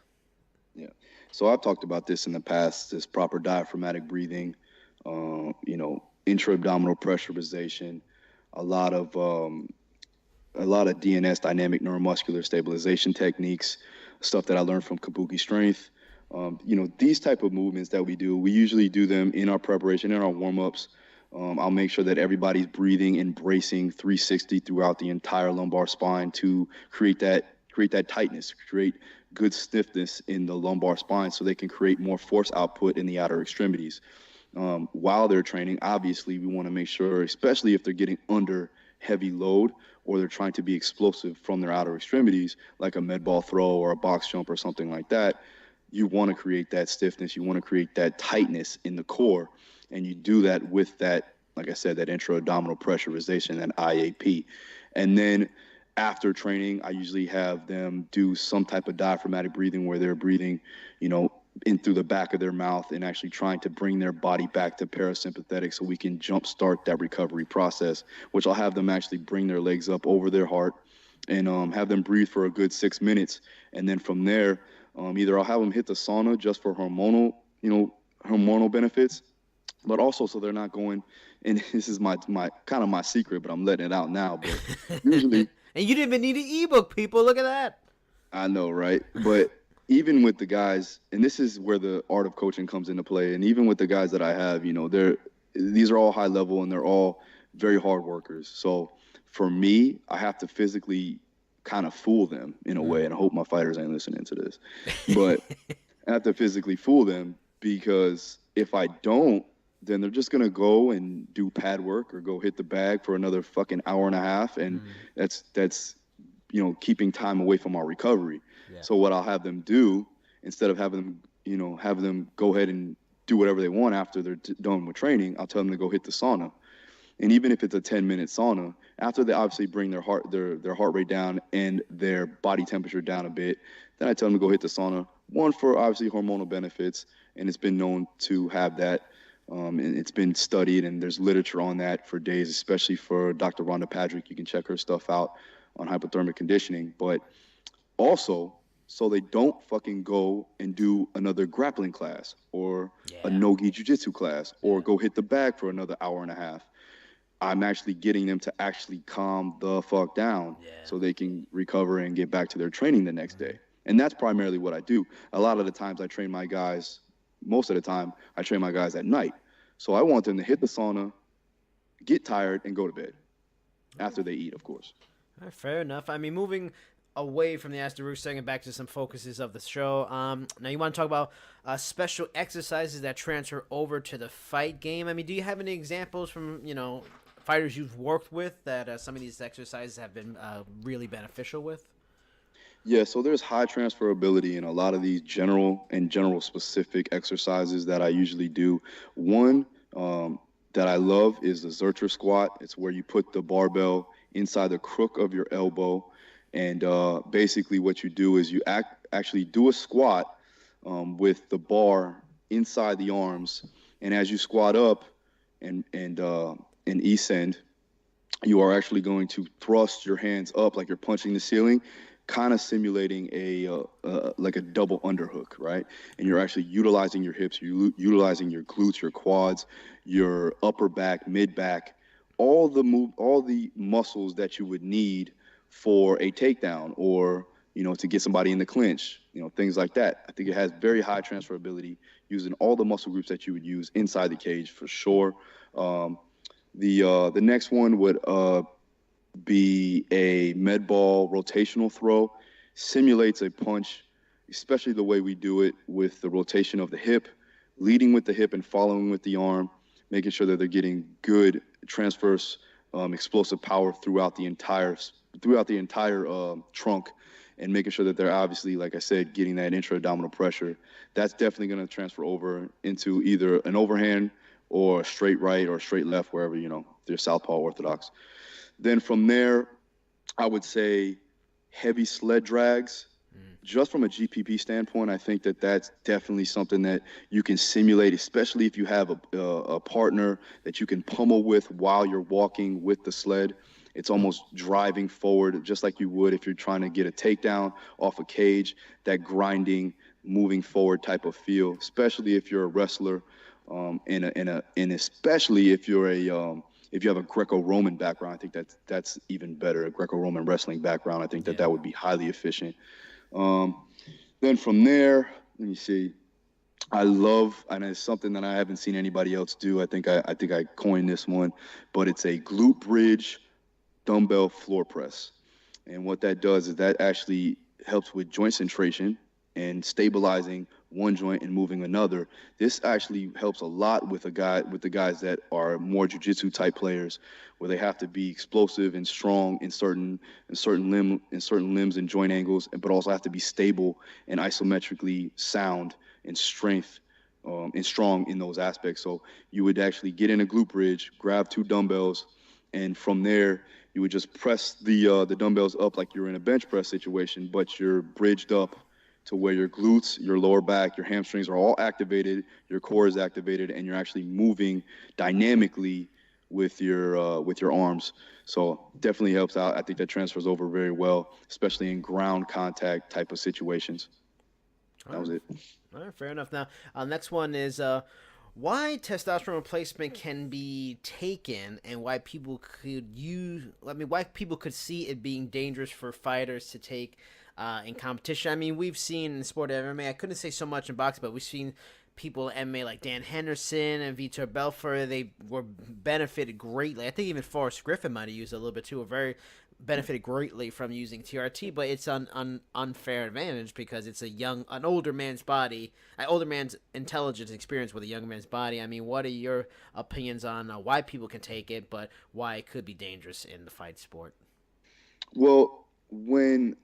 Yeah. So I've talked about this in the past. This proper diaphragmatic breathing. Intra-abdominal pressurization, a lot of DNS, dynamic neuromuscular stabilization techniques, stuff that I learned from Kabuki Strength. These type of movements that we do, we usually do them in our preparation, in our warm-ups. I'll make sure that everybody's breathing and bracing 360 throughout the entire lumbar spine to create that tightness, create good stiffness in the lumbar spine so they can create more force output in the outer extremities. While they're training, obviously, we want to make sure, especially if they're getting under heavy load or they're trying to be explosive from their outer extremities, like a med ball throw or a box jump or something like that, you want to create that stiffness. You want to create that tightness in the core. And you do that with that, like I said, that intra-abdominal pressurization, that IAP. And then after training, I usually have them do some type of diaphragmatic breathing where they're breathing, in through the back of their mouth and actually trying to bring their body back to parasympathetic so we can jumpstart that recovery process, which I'll have them actually bring their legs up over their heart and have them breathe for a good 6 minutes. And then from there, either I'll have them hit the sauna just for hormonal benefits, but also so they're not going, and this is my kind of my secret, but I'm letting it out now, but usually. And you didn't even need an ebook, people. Look at that. I know, right? But even with the guys, and this is where the art of coaching comes into play, and even with the guys that I have, these are all high level and they're all very hard workers. So for me, I have to physically kind of fool them in a way, and I hope my fighters ain't listening to this, but I have to physically fool them, because if I don't, then they're just going to go and do pad work or go hit the bag for another fucking hour and a half. And that's keeping time away from our recovery. So what I'll have them do, instead of having them, have them go ahead and do whatever they want after they're done with training, I'll tell them to go hit the sauna. And even if it's a 10-minute sauna, after they obviously bring their heart rate down and their body temperature down a bit, then I tell them to go hit the sauna. One, for obviously hormonal benefits, and it's been known to have that. And it's been studied, and there's literature on that for days, especially for Dr. Rhonda Patrick. You can check her stuff out on hypothermic conditioning. But also, so they don't fucking go and do another grappling class or a no-gi jiu-jitsu class or go hit the bag for another hour and a half. I'm actually getting them to actually calm the fuck down so they can recover and get back to their training the next day. And that's primarily what I do. A lot of the times I train my guys, most of the time, I train my guys at night. So I want them to hit the sauna, get tired, and go to bed after they eat, of course. All right, fair enough. I mean, moving away from the Ask the Roost segment back to some focuses of the show. Now you want to talk about special exercises that transfer over to the fight game. I mean, do you have any examples from, fighters you've worked with that some of these exercises have been really beneficial with? Yeah, so there's high transferability in a lot of these general specific exercises that I usually do. One that I love is the Zercher squat. It's where you put the barbell inside the crook of your elbow. And basically what you do is you actually do a squat with the bar inside the arms. And as you squat up and ascend, you are actually going to thrust your hands up like you're punching the ceiling, kind of simulating like a double underhook, right? And you're actually utilizing your hips, utilizing your glutes, your quads, your upper back, mid back, all the muscles that you would need for a takedown or, to get somebody in the clinch, things like that. I think it has very high transferability using all the muscle groups that you would use inside the cage for sure. The next one would be a med ball rotational throw. Simulates a punch, especially the way we do it with the rotation of the hip, leading with the hip and following with the arm, making sure that they're getting good transverse explosive power throughout the entire trunk, and making sure that they're obviously, like I said, getting that intra-abdominal pressure. That's definitely going to transfer over into either an overhand or a straight right or a straight left, wherever, they're southpaw orthodox. Then from there, I would say heavy sled drags. Just from a GPP standpoint, I think that that's definitely something that you can simulate, especially if you have a partner that you can pummel with while you're walking with the sled. It's almost driving forward, just like you would if you're trying to get a takedown off a cage, that grinding, moving forward type of feel, especially if you're a wrestler, and especially if you're if you have a Greco-Roman background. I think that's even better, a Greco-Roman wrestling background. I think that would be highly efficient. Then from there, let me see. I love, and it's something that I haven't seen anybody else do. I think I coined this one, but it's a glute bridge dumbbell floor press. And what that does is that actually helps with joint centration and stabilizing one joint and moving another. This actually helps a lot with the guys that are more jiu-jitsu type players, where they have to be explosive and strong in certain limbs and joint angles, but also have to be stable and isometrically sound and strength and strong in those aspects. So you would actually get in a glute bridge, grab two dumbbells, and from there you would just press the dumbbells up like you're in a bench press situation, but you're bridged up to where your glutes, your lower back, your hamstrings are all activated, your core is activated, and you're actually moving dynamically with your arms. So definitely helps out. I think that transfers over very well, especially in ground contact type of situations. That was it. All right, fair enough. Now, next one is why testosterone replacement can be taken and why people could see it being dangerous for fighters to take in competition. I mean, we've seen in the sport of MMA, I couldn't say so much in boxing, but we've seen people in MMA like Dan Henderson and Vitor Belfort. They were benefited greatly. I think even Forrest Griffin might have used it a little bit too. Very benefited greatly from using TRT, but it's an unfair advantage because it's an older man's body, an older man's intelligence experience with a young man's body. I mean, what are your opinions on why people can take it, but why it could be dangerous in the fight sport? Well, when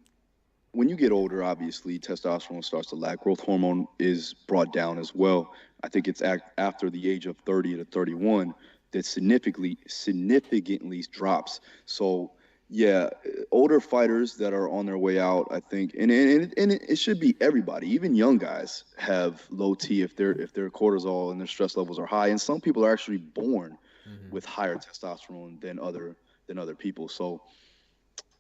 you get older, obviously testosterone starts to lack. Growth hormone is brought down as well. I think it's after the age of 30 to 31 that significantly drops. So yeah, older fighters that are on their way out, I think, and it should be everybody, even young guys have low T if their cortisol and their stress levels are high, and some people are actually born with higher testosterone than other people. So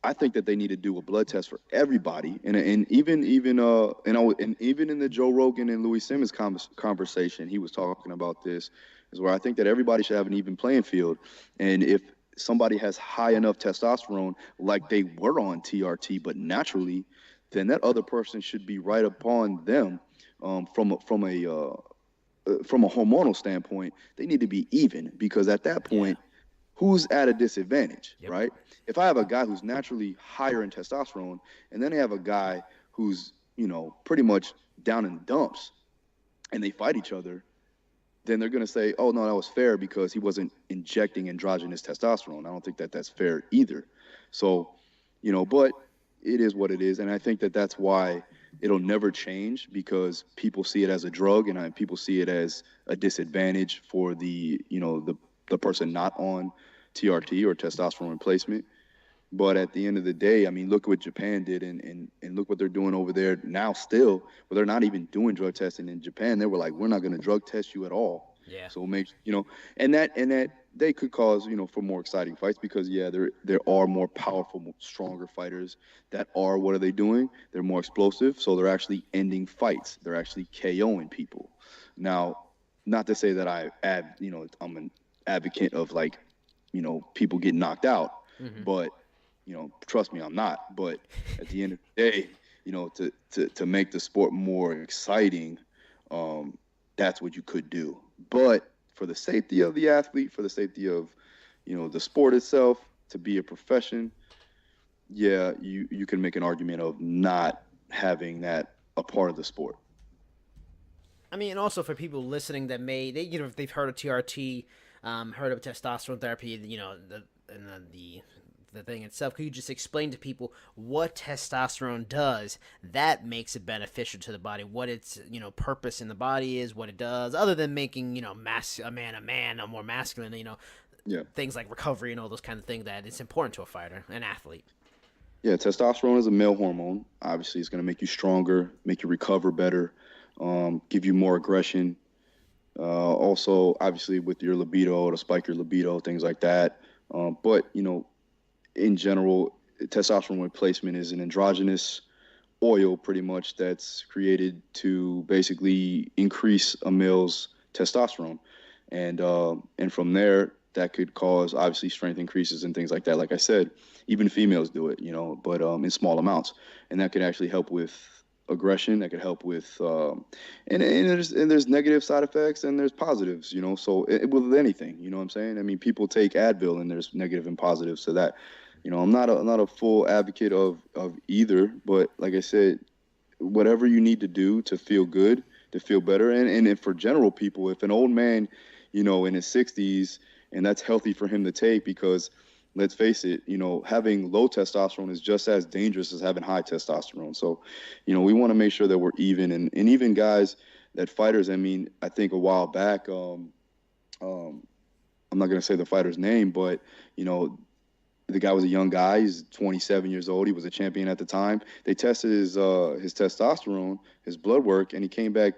I think that they need to do a blood test for everybody, and even in the Joe Rogan and Louie Simmons conversation, he was talking about this, is where I think that everybody should have an even playing field, and if somebody has high enough testosterone, like they were on TRT, but naturally, then that other person should be right upon them from a hormonal standpoint. They need to be even, because at that point, who's at a disadvantage, right? If I have a guy who's naturally higher in testosterone, and then I have a guy who's, pretty much down in the dumps, and they fight each other, then they're going to say, oh, no, that was fair because he wasn't injecting androgynous testosterone. I don't think that that's fair either. So, but it is what it is. And I think that that's why it'll never change, because people see it as a drug, and people see it as a disadvantage for the person not on TRT or testosterone replacement. But at the end of the day, I mean, look what Japan did, and look what they're doing over there now still, where they're not even doing drug testing in Japan. They were like, we're not going to drug test you at all. Yeah. So it makes, and that they could cause, for more exciting fights, because there are more powerful, stronger fighters that are, what are they doing? They're more explosive. So they're actually ending fights. They're actually KOing people. Now, not to say that I'm an advocate of people getting knocked out, but trust me, I'm not. But at the end of the day, to make the sport more exciting, that's what you could do. But for the safety of the athlete, for the safety of, the sport itself, to be a profession, you can make an argument of not having that a part of the sport. I mean, and also for people listening that if they've heard of TRT, heard of testosterone therapy, the thing itself, could you just explain to people what testosterone does that makes it beneficial to the body, what its purpose in the body is, what it does, other than making a man, more masculine, things like recovery and all those kind of things that it's important to a fighter, an athlete. Yeah, testosterone is a male hormone. Obviously, it's going to make you stronger, make you recover better, give you more aggression. Also, obviously, with your libido, to spike your libido, things like that. But in general, testosterone replacement is an androgynous oil, pretty much, that's created to basically increase a male's testosterone, and from there, that could cause, obviously, strength increases and things like that. Like I said, even females do it, but in small amounts, and that could actually help with aggression. That could help with, and there's negative side effects and there's positives, So with anything, what I'm saying. I mean, people take Advil and there's negative and positives to that. I'm not a full advocate of either, but like I said, whatever you need to do to feel good, to feel better, and for general people, if an old man, in his 60s, and that's healthy for him to take, because let's face it, having low testosterone is just as dangerous as having high testosterone. So, we want to make sure that we're even, and even guys that fighters. I mean, I think a while back, I'm not going to say the fighter's name, but the guy was a young guy. He's 27 years old. He was a champion at the time. They tested his testosterone, his blood work, and he came back,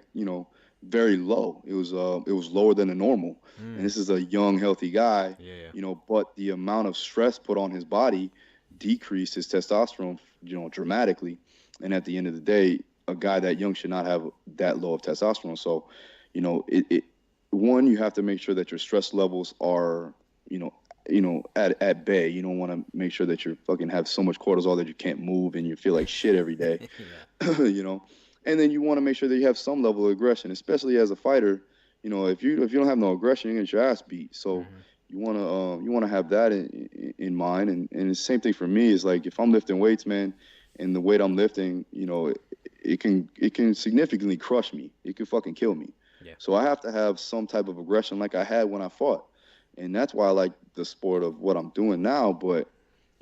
very low. It was lower than the normal. And this is a young, healthy guy. But the amount of stress put on his body decreased his testosterone, dramatically. And at the end of the day, a guy that young should not have that low of testosterone. So, one, you have to make sure that your stress levels are, at bay. You don't want to make sure that you fucking have so much cortisol that you can't move and you feel like shit every day, And then you want to make sure that you have some level of aggression, especially as a fighter. If you don't have no aggression, you're gonna get your ass beat. So you wanna have that in mind. And the same thing for me is, like, if I'm lifting weights, man, and the weight I'm lifting, it can significantly crush me. It can fucking kill me. Yeah. So I have to have some type of aggression like I had when I fought. And that's why I like the sport of what I'm doing now. But,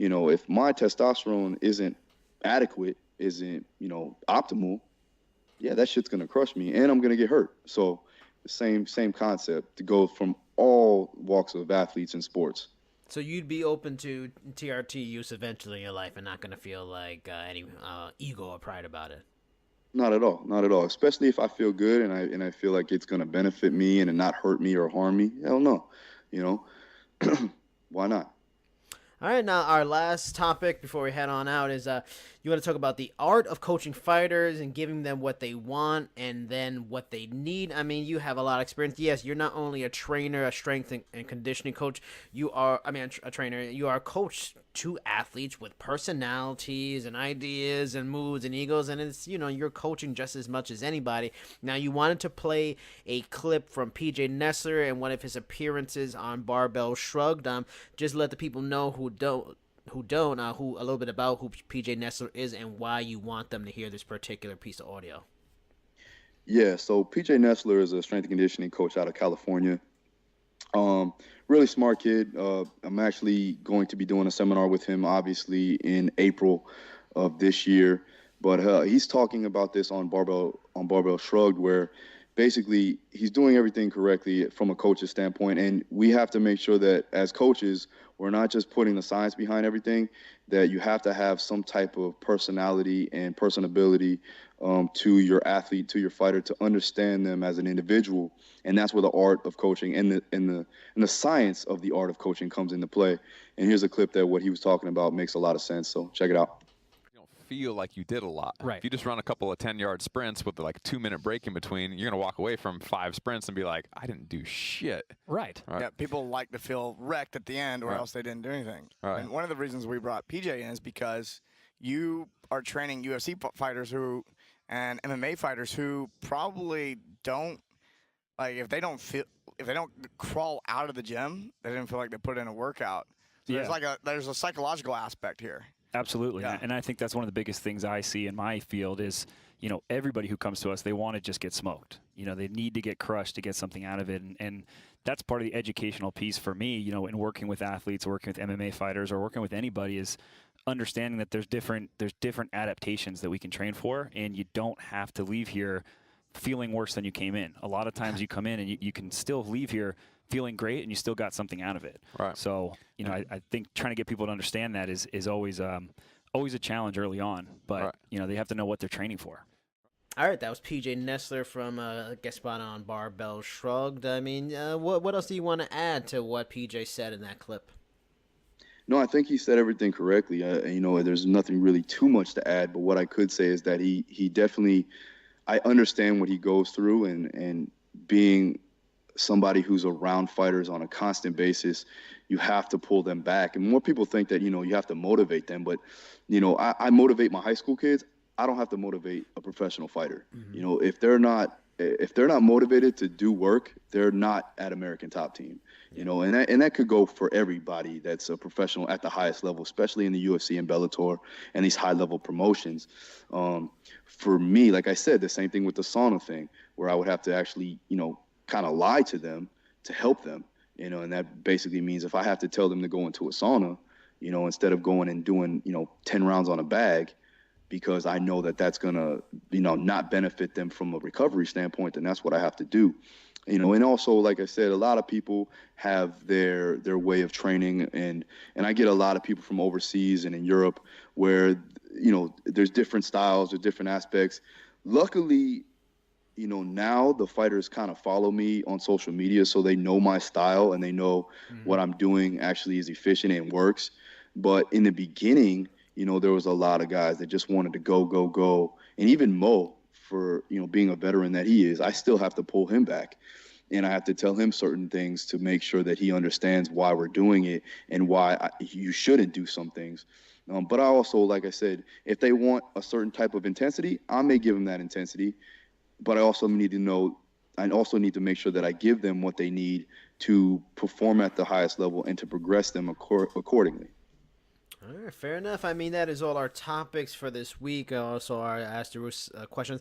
if my testosterone isn't adequate, isn't, optimal, yeah, that shit's going to crush me and I'm going to get hurt. So the same concept to go from all walks of athletes and sports. So you'd be open to TRT use eventually in your life and not going to feel like any ego or pride about it? Not at all. Not at all. Especially if I feel good and I feel like it's going to benefit me and not hurt me or harm me. Hell no. Why not? All right, now our last topic before we head on out is you want to talk about the art of coaching fighters and giving them what they want and then what they need. I mean, you have a lot of experience. Yes, you're not only a trainer, a strength and conditioning coach. You are, a trainer. You are a coach to athletes with personalities and ideas and moods and egos, and it's, you're coaching just as much as anybody. Now, you wanted to play a clip from PJ Nestler and one of his appearances on Barbell Shrugged. Just let the people know who a little bit about who PJ Nestler is and why you want them to hear this particular piece of audio. Yeah, so PJ Nestler is a strength and conditioning coach out of California. Really smart kid. I'm actually going to be doing a seminar with him, obviously, in April of this year. But he's talking about this on Barbell Shrugged, where basically he's doing everything correctly from a coach's standpoint. And we have to make sure that as coaches, we're not just putting the science behind everything, that you have to have some type of personality and personability to your athlete, to your fighter, to understand them as an individual. And that's where the art of coaching and the science of the art of coaching comes into play. And here's a clip that what he was talking about makes a lot of sense. So check it out. You don't feel like you did a lot. Right. If you just run a couple of 10-yard sprints with like a 2-minute break in between, you're going to walk away from 5 sprints and be like, I didn't do shit. Right. Right. Yeah, people like to feel wrecked at the end or Right. else they didn't do anything. Right. And one of the reasons we brought PJ in is because you are training UFC fighters and MMA fighters who probably don't, like, if they don't crawl out of the gym, they didn't feel like they put in a workout. So Yeah. there's a psychological aspect here. Absolutely. Yeah. And I think that's one of the biggest things I see in my field is, everybody who comes to us, they want to just get smoked. They need to get crushed to get something out of it. And that's part of the educational piece for me, in working with athletes, working with MMA fighters, or working with anybody is understanding that there's different adaptations that we can train for, and you don't have to leave here feeling worse than you came in. A lot of times you come in and you can still leave here feeling great and you still got something out of it. Right. So, I think trying to get people to understand that is always a challenge early on, but Right. They have to know what they're training for. All right, that was PJ Nestler from guest spot on Barbell Shrugged. I mean, what else do you want to add to what PJ said in that clip? No, I think he said everything correctly. There's nothing really too much to add, but what I could say is that he definitely, I understand what he goes through, and being somebody who's around fighters on a constant basis, you have to pull them back. And more people think that, you have to motivate them, but, I motivate my high school kids. I don't have to motivate a professional fighter. Mm-hmm. If they're not motivated to do work, they're not at American Top Team. And that could go for everybody that's a professional at the highest level, especially in the UFC and Bellator and these high-level promotions. For me, like I said, the same thing with the sauna thing, where I would have to actually, kind of lie to them to help them, and that basically means if I have to tell them to go into a sauna, instead of going and doing, 10 rounds on a bag, because I know that that's going to, not benefit them from a recovery standpoint, then that's what I have to do. And also, like I said, a lot of people have their way of training, and I get a lot of people from overseas and in Europe where, there's different styles or different aspects. Luckily, now the fighters kind of follow me on social media, so they know my style and they know what I'm doing actually is efficient and works. But in the beginning, there was a lot of guys that just wanted to go. And even Mo, for, being a veteran that he is, I still have to pull him back. And I have to tell him certain things to make sure that he understands why we're doing it and why you shouldn't do some things. But I also, like I said, if they want a certain type of intensity, I may give them that intensity. But I also need to make sure that I give them what they need to perform at the highest level and to progress them accordingly. All right, fair enough. I mean, that is all our topics for this week. Also, our Ask Daru questions.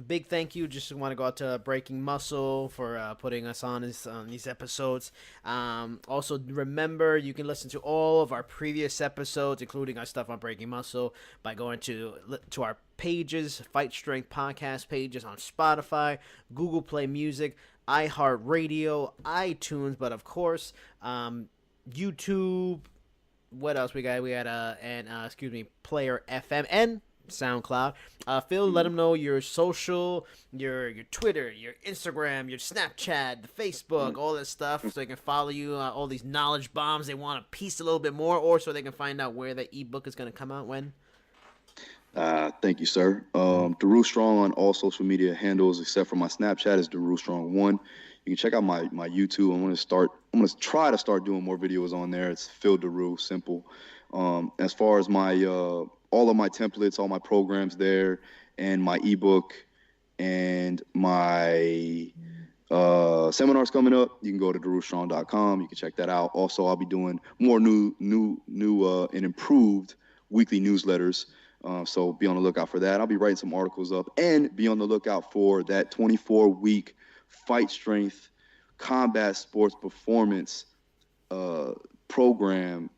Big thank you. Just want to go out to Breaking Muscle for putting us on these episodes. Also, remember, you can listen to all of our previous episodes, including our stuff on Breaking Muscle, by going to our pages, Fight Strength podcast pages on Spotify, Google Play Music, iHeartRadio, iTunes, but of course, YouTube. What else we got? We got Player FM and SoundCloud. Phil, let them know your social, your Twitter, your Instagram, your Snapchat, the Facebook, all this stuff, so they can follow you. All these knowledge bombs they want to piece a little bit more, or so they can find out where the ebook is going to come out when. Thank you, sir. Daru Strong on all social media handles except for my Snapchat is Daru Strong 1. You can check out my YouTube. I'm gonna try to start doing more videos on there. It's Phil Daru, simple. As far as my all of my templates, all my programs there, and my ebook and my seminars coming up, you can go to darustrong.com. You can check that out. Also, I'll be doing more new and improved weekly newsletters. So be on the lookout for that. I'll be writing some articles up, and be on the lookout for that 24-week Fight Strength Combat Sports Performance program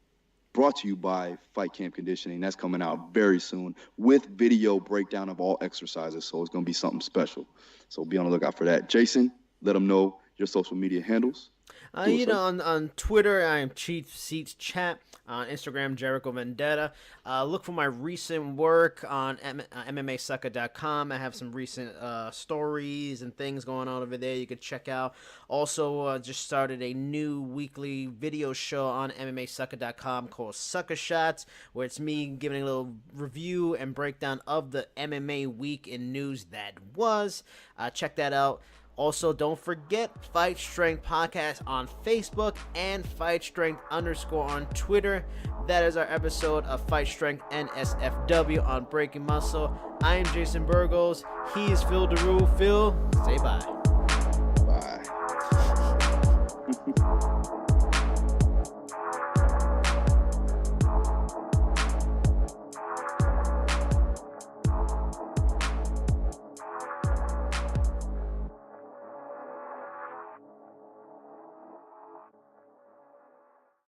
brought to you by Fight Camp Conditioning. That's coming out very soon with video breakdown of all exercises. So it's going to be something special. So be on the lookout for that. Jason, let them know your social media handles. On Twitter, I am Cheat Seats Chat. On Instagram, Jericho Vendetta. Look for my recent work on MMAsucker.com. I have some recent stories and things going on over there you could check out. Also, just started a new weekly video show on MMAsucker.com called Sucker Shots, where it's me giving a little review and breakdown of the MMA week in news that was. Check that out. Also, don't forget Fight Strength Podcast on Facebook and Fight Strength _ on Twitter. That is our episode of Fight Strength NSFW on Breaking Muscle. I am Jason Burgos. He is Phil Daru. Phil, say bye.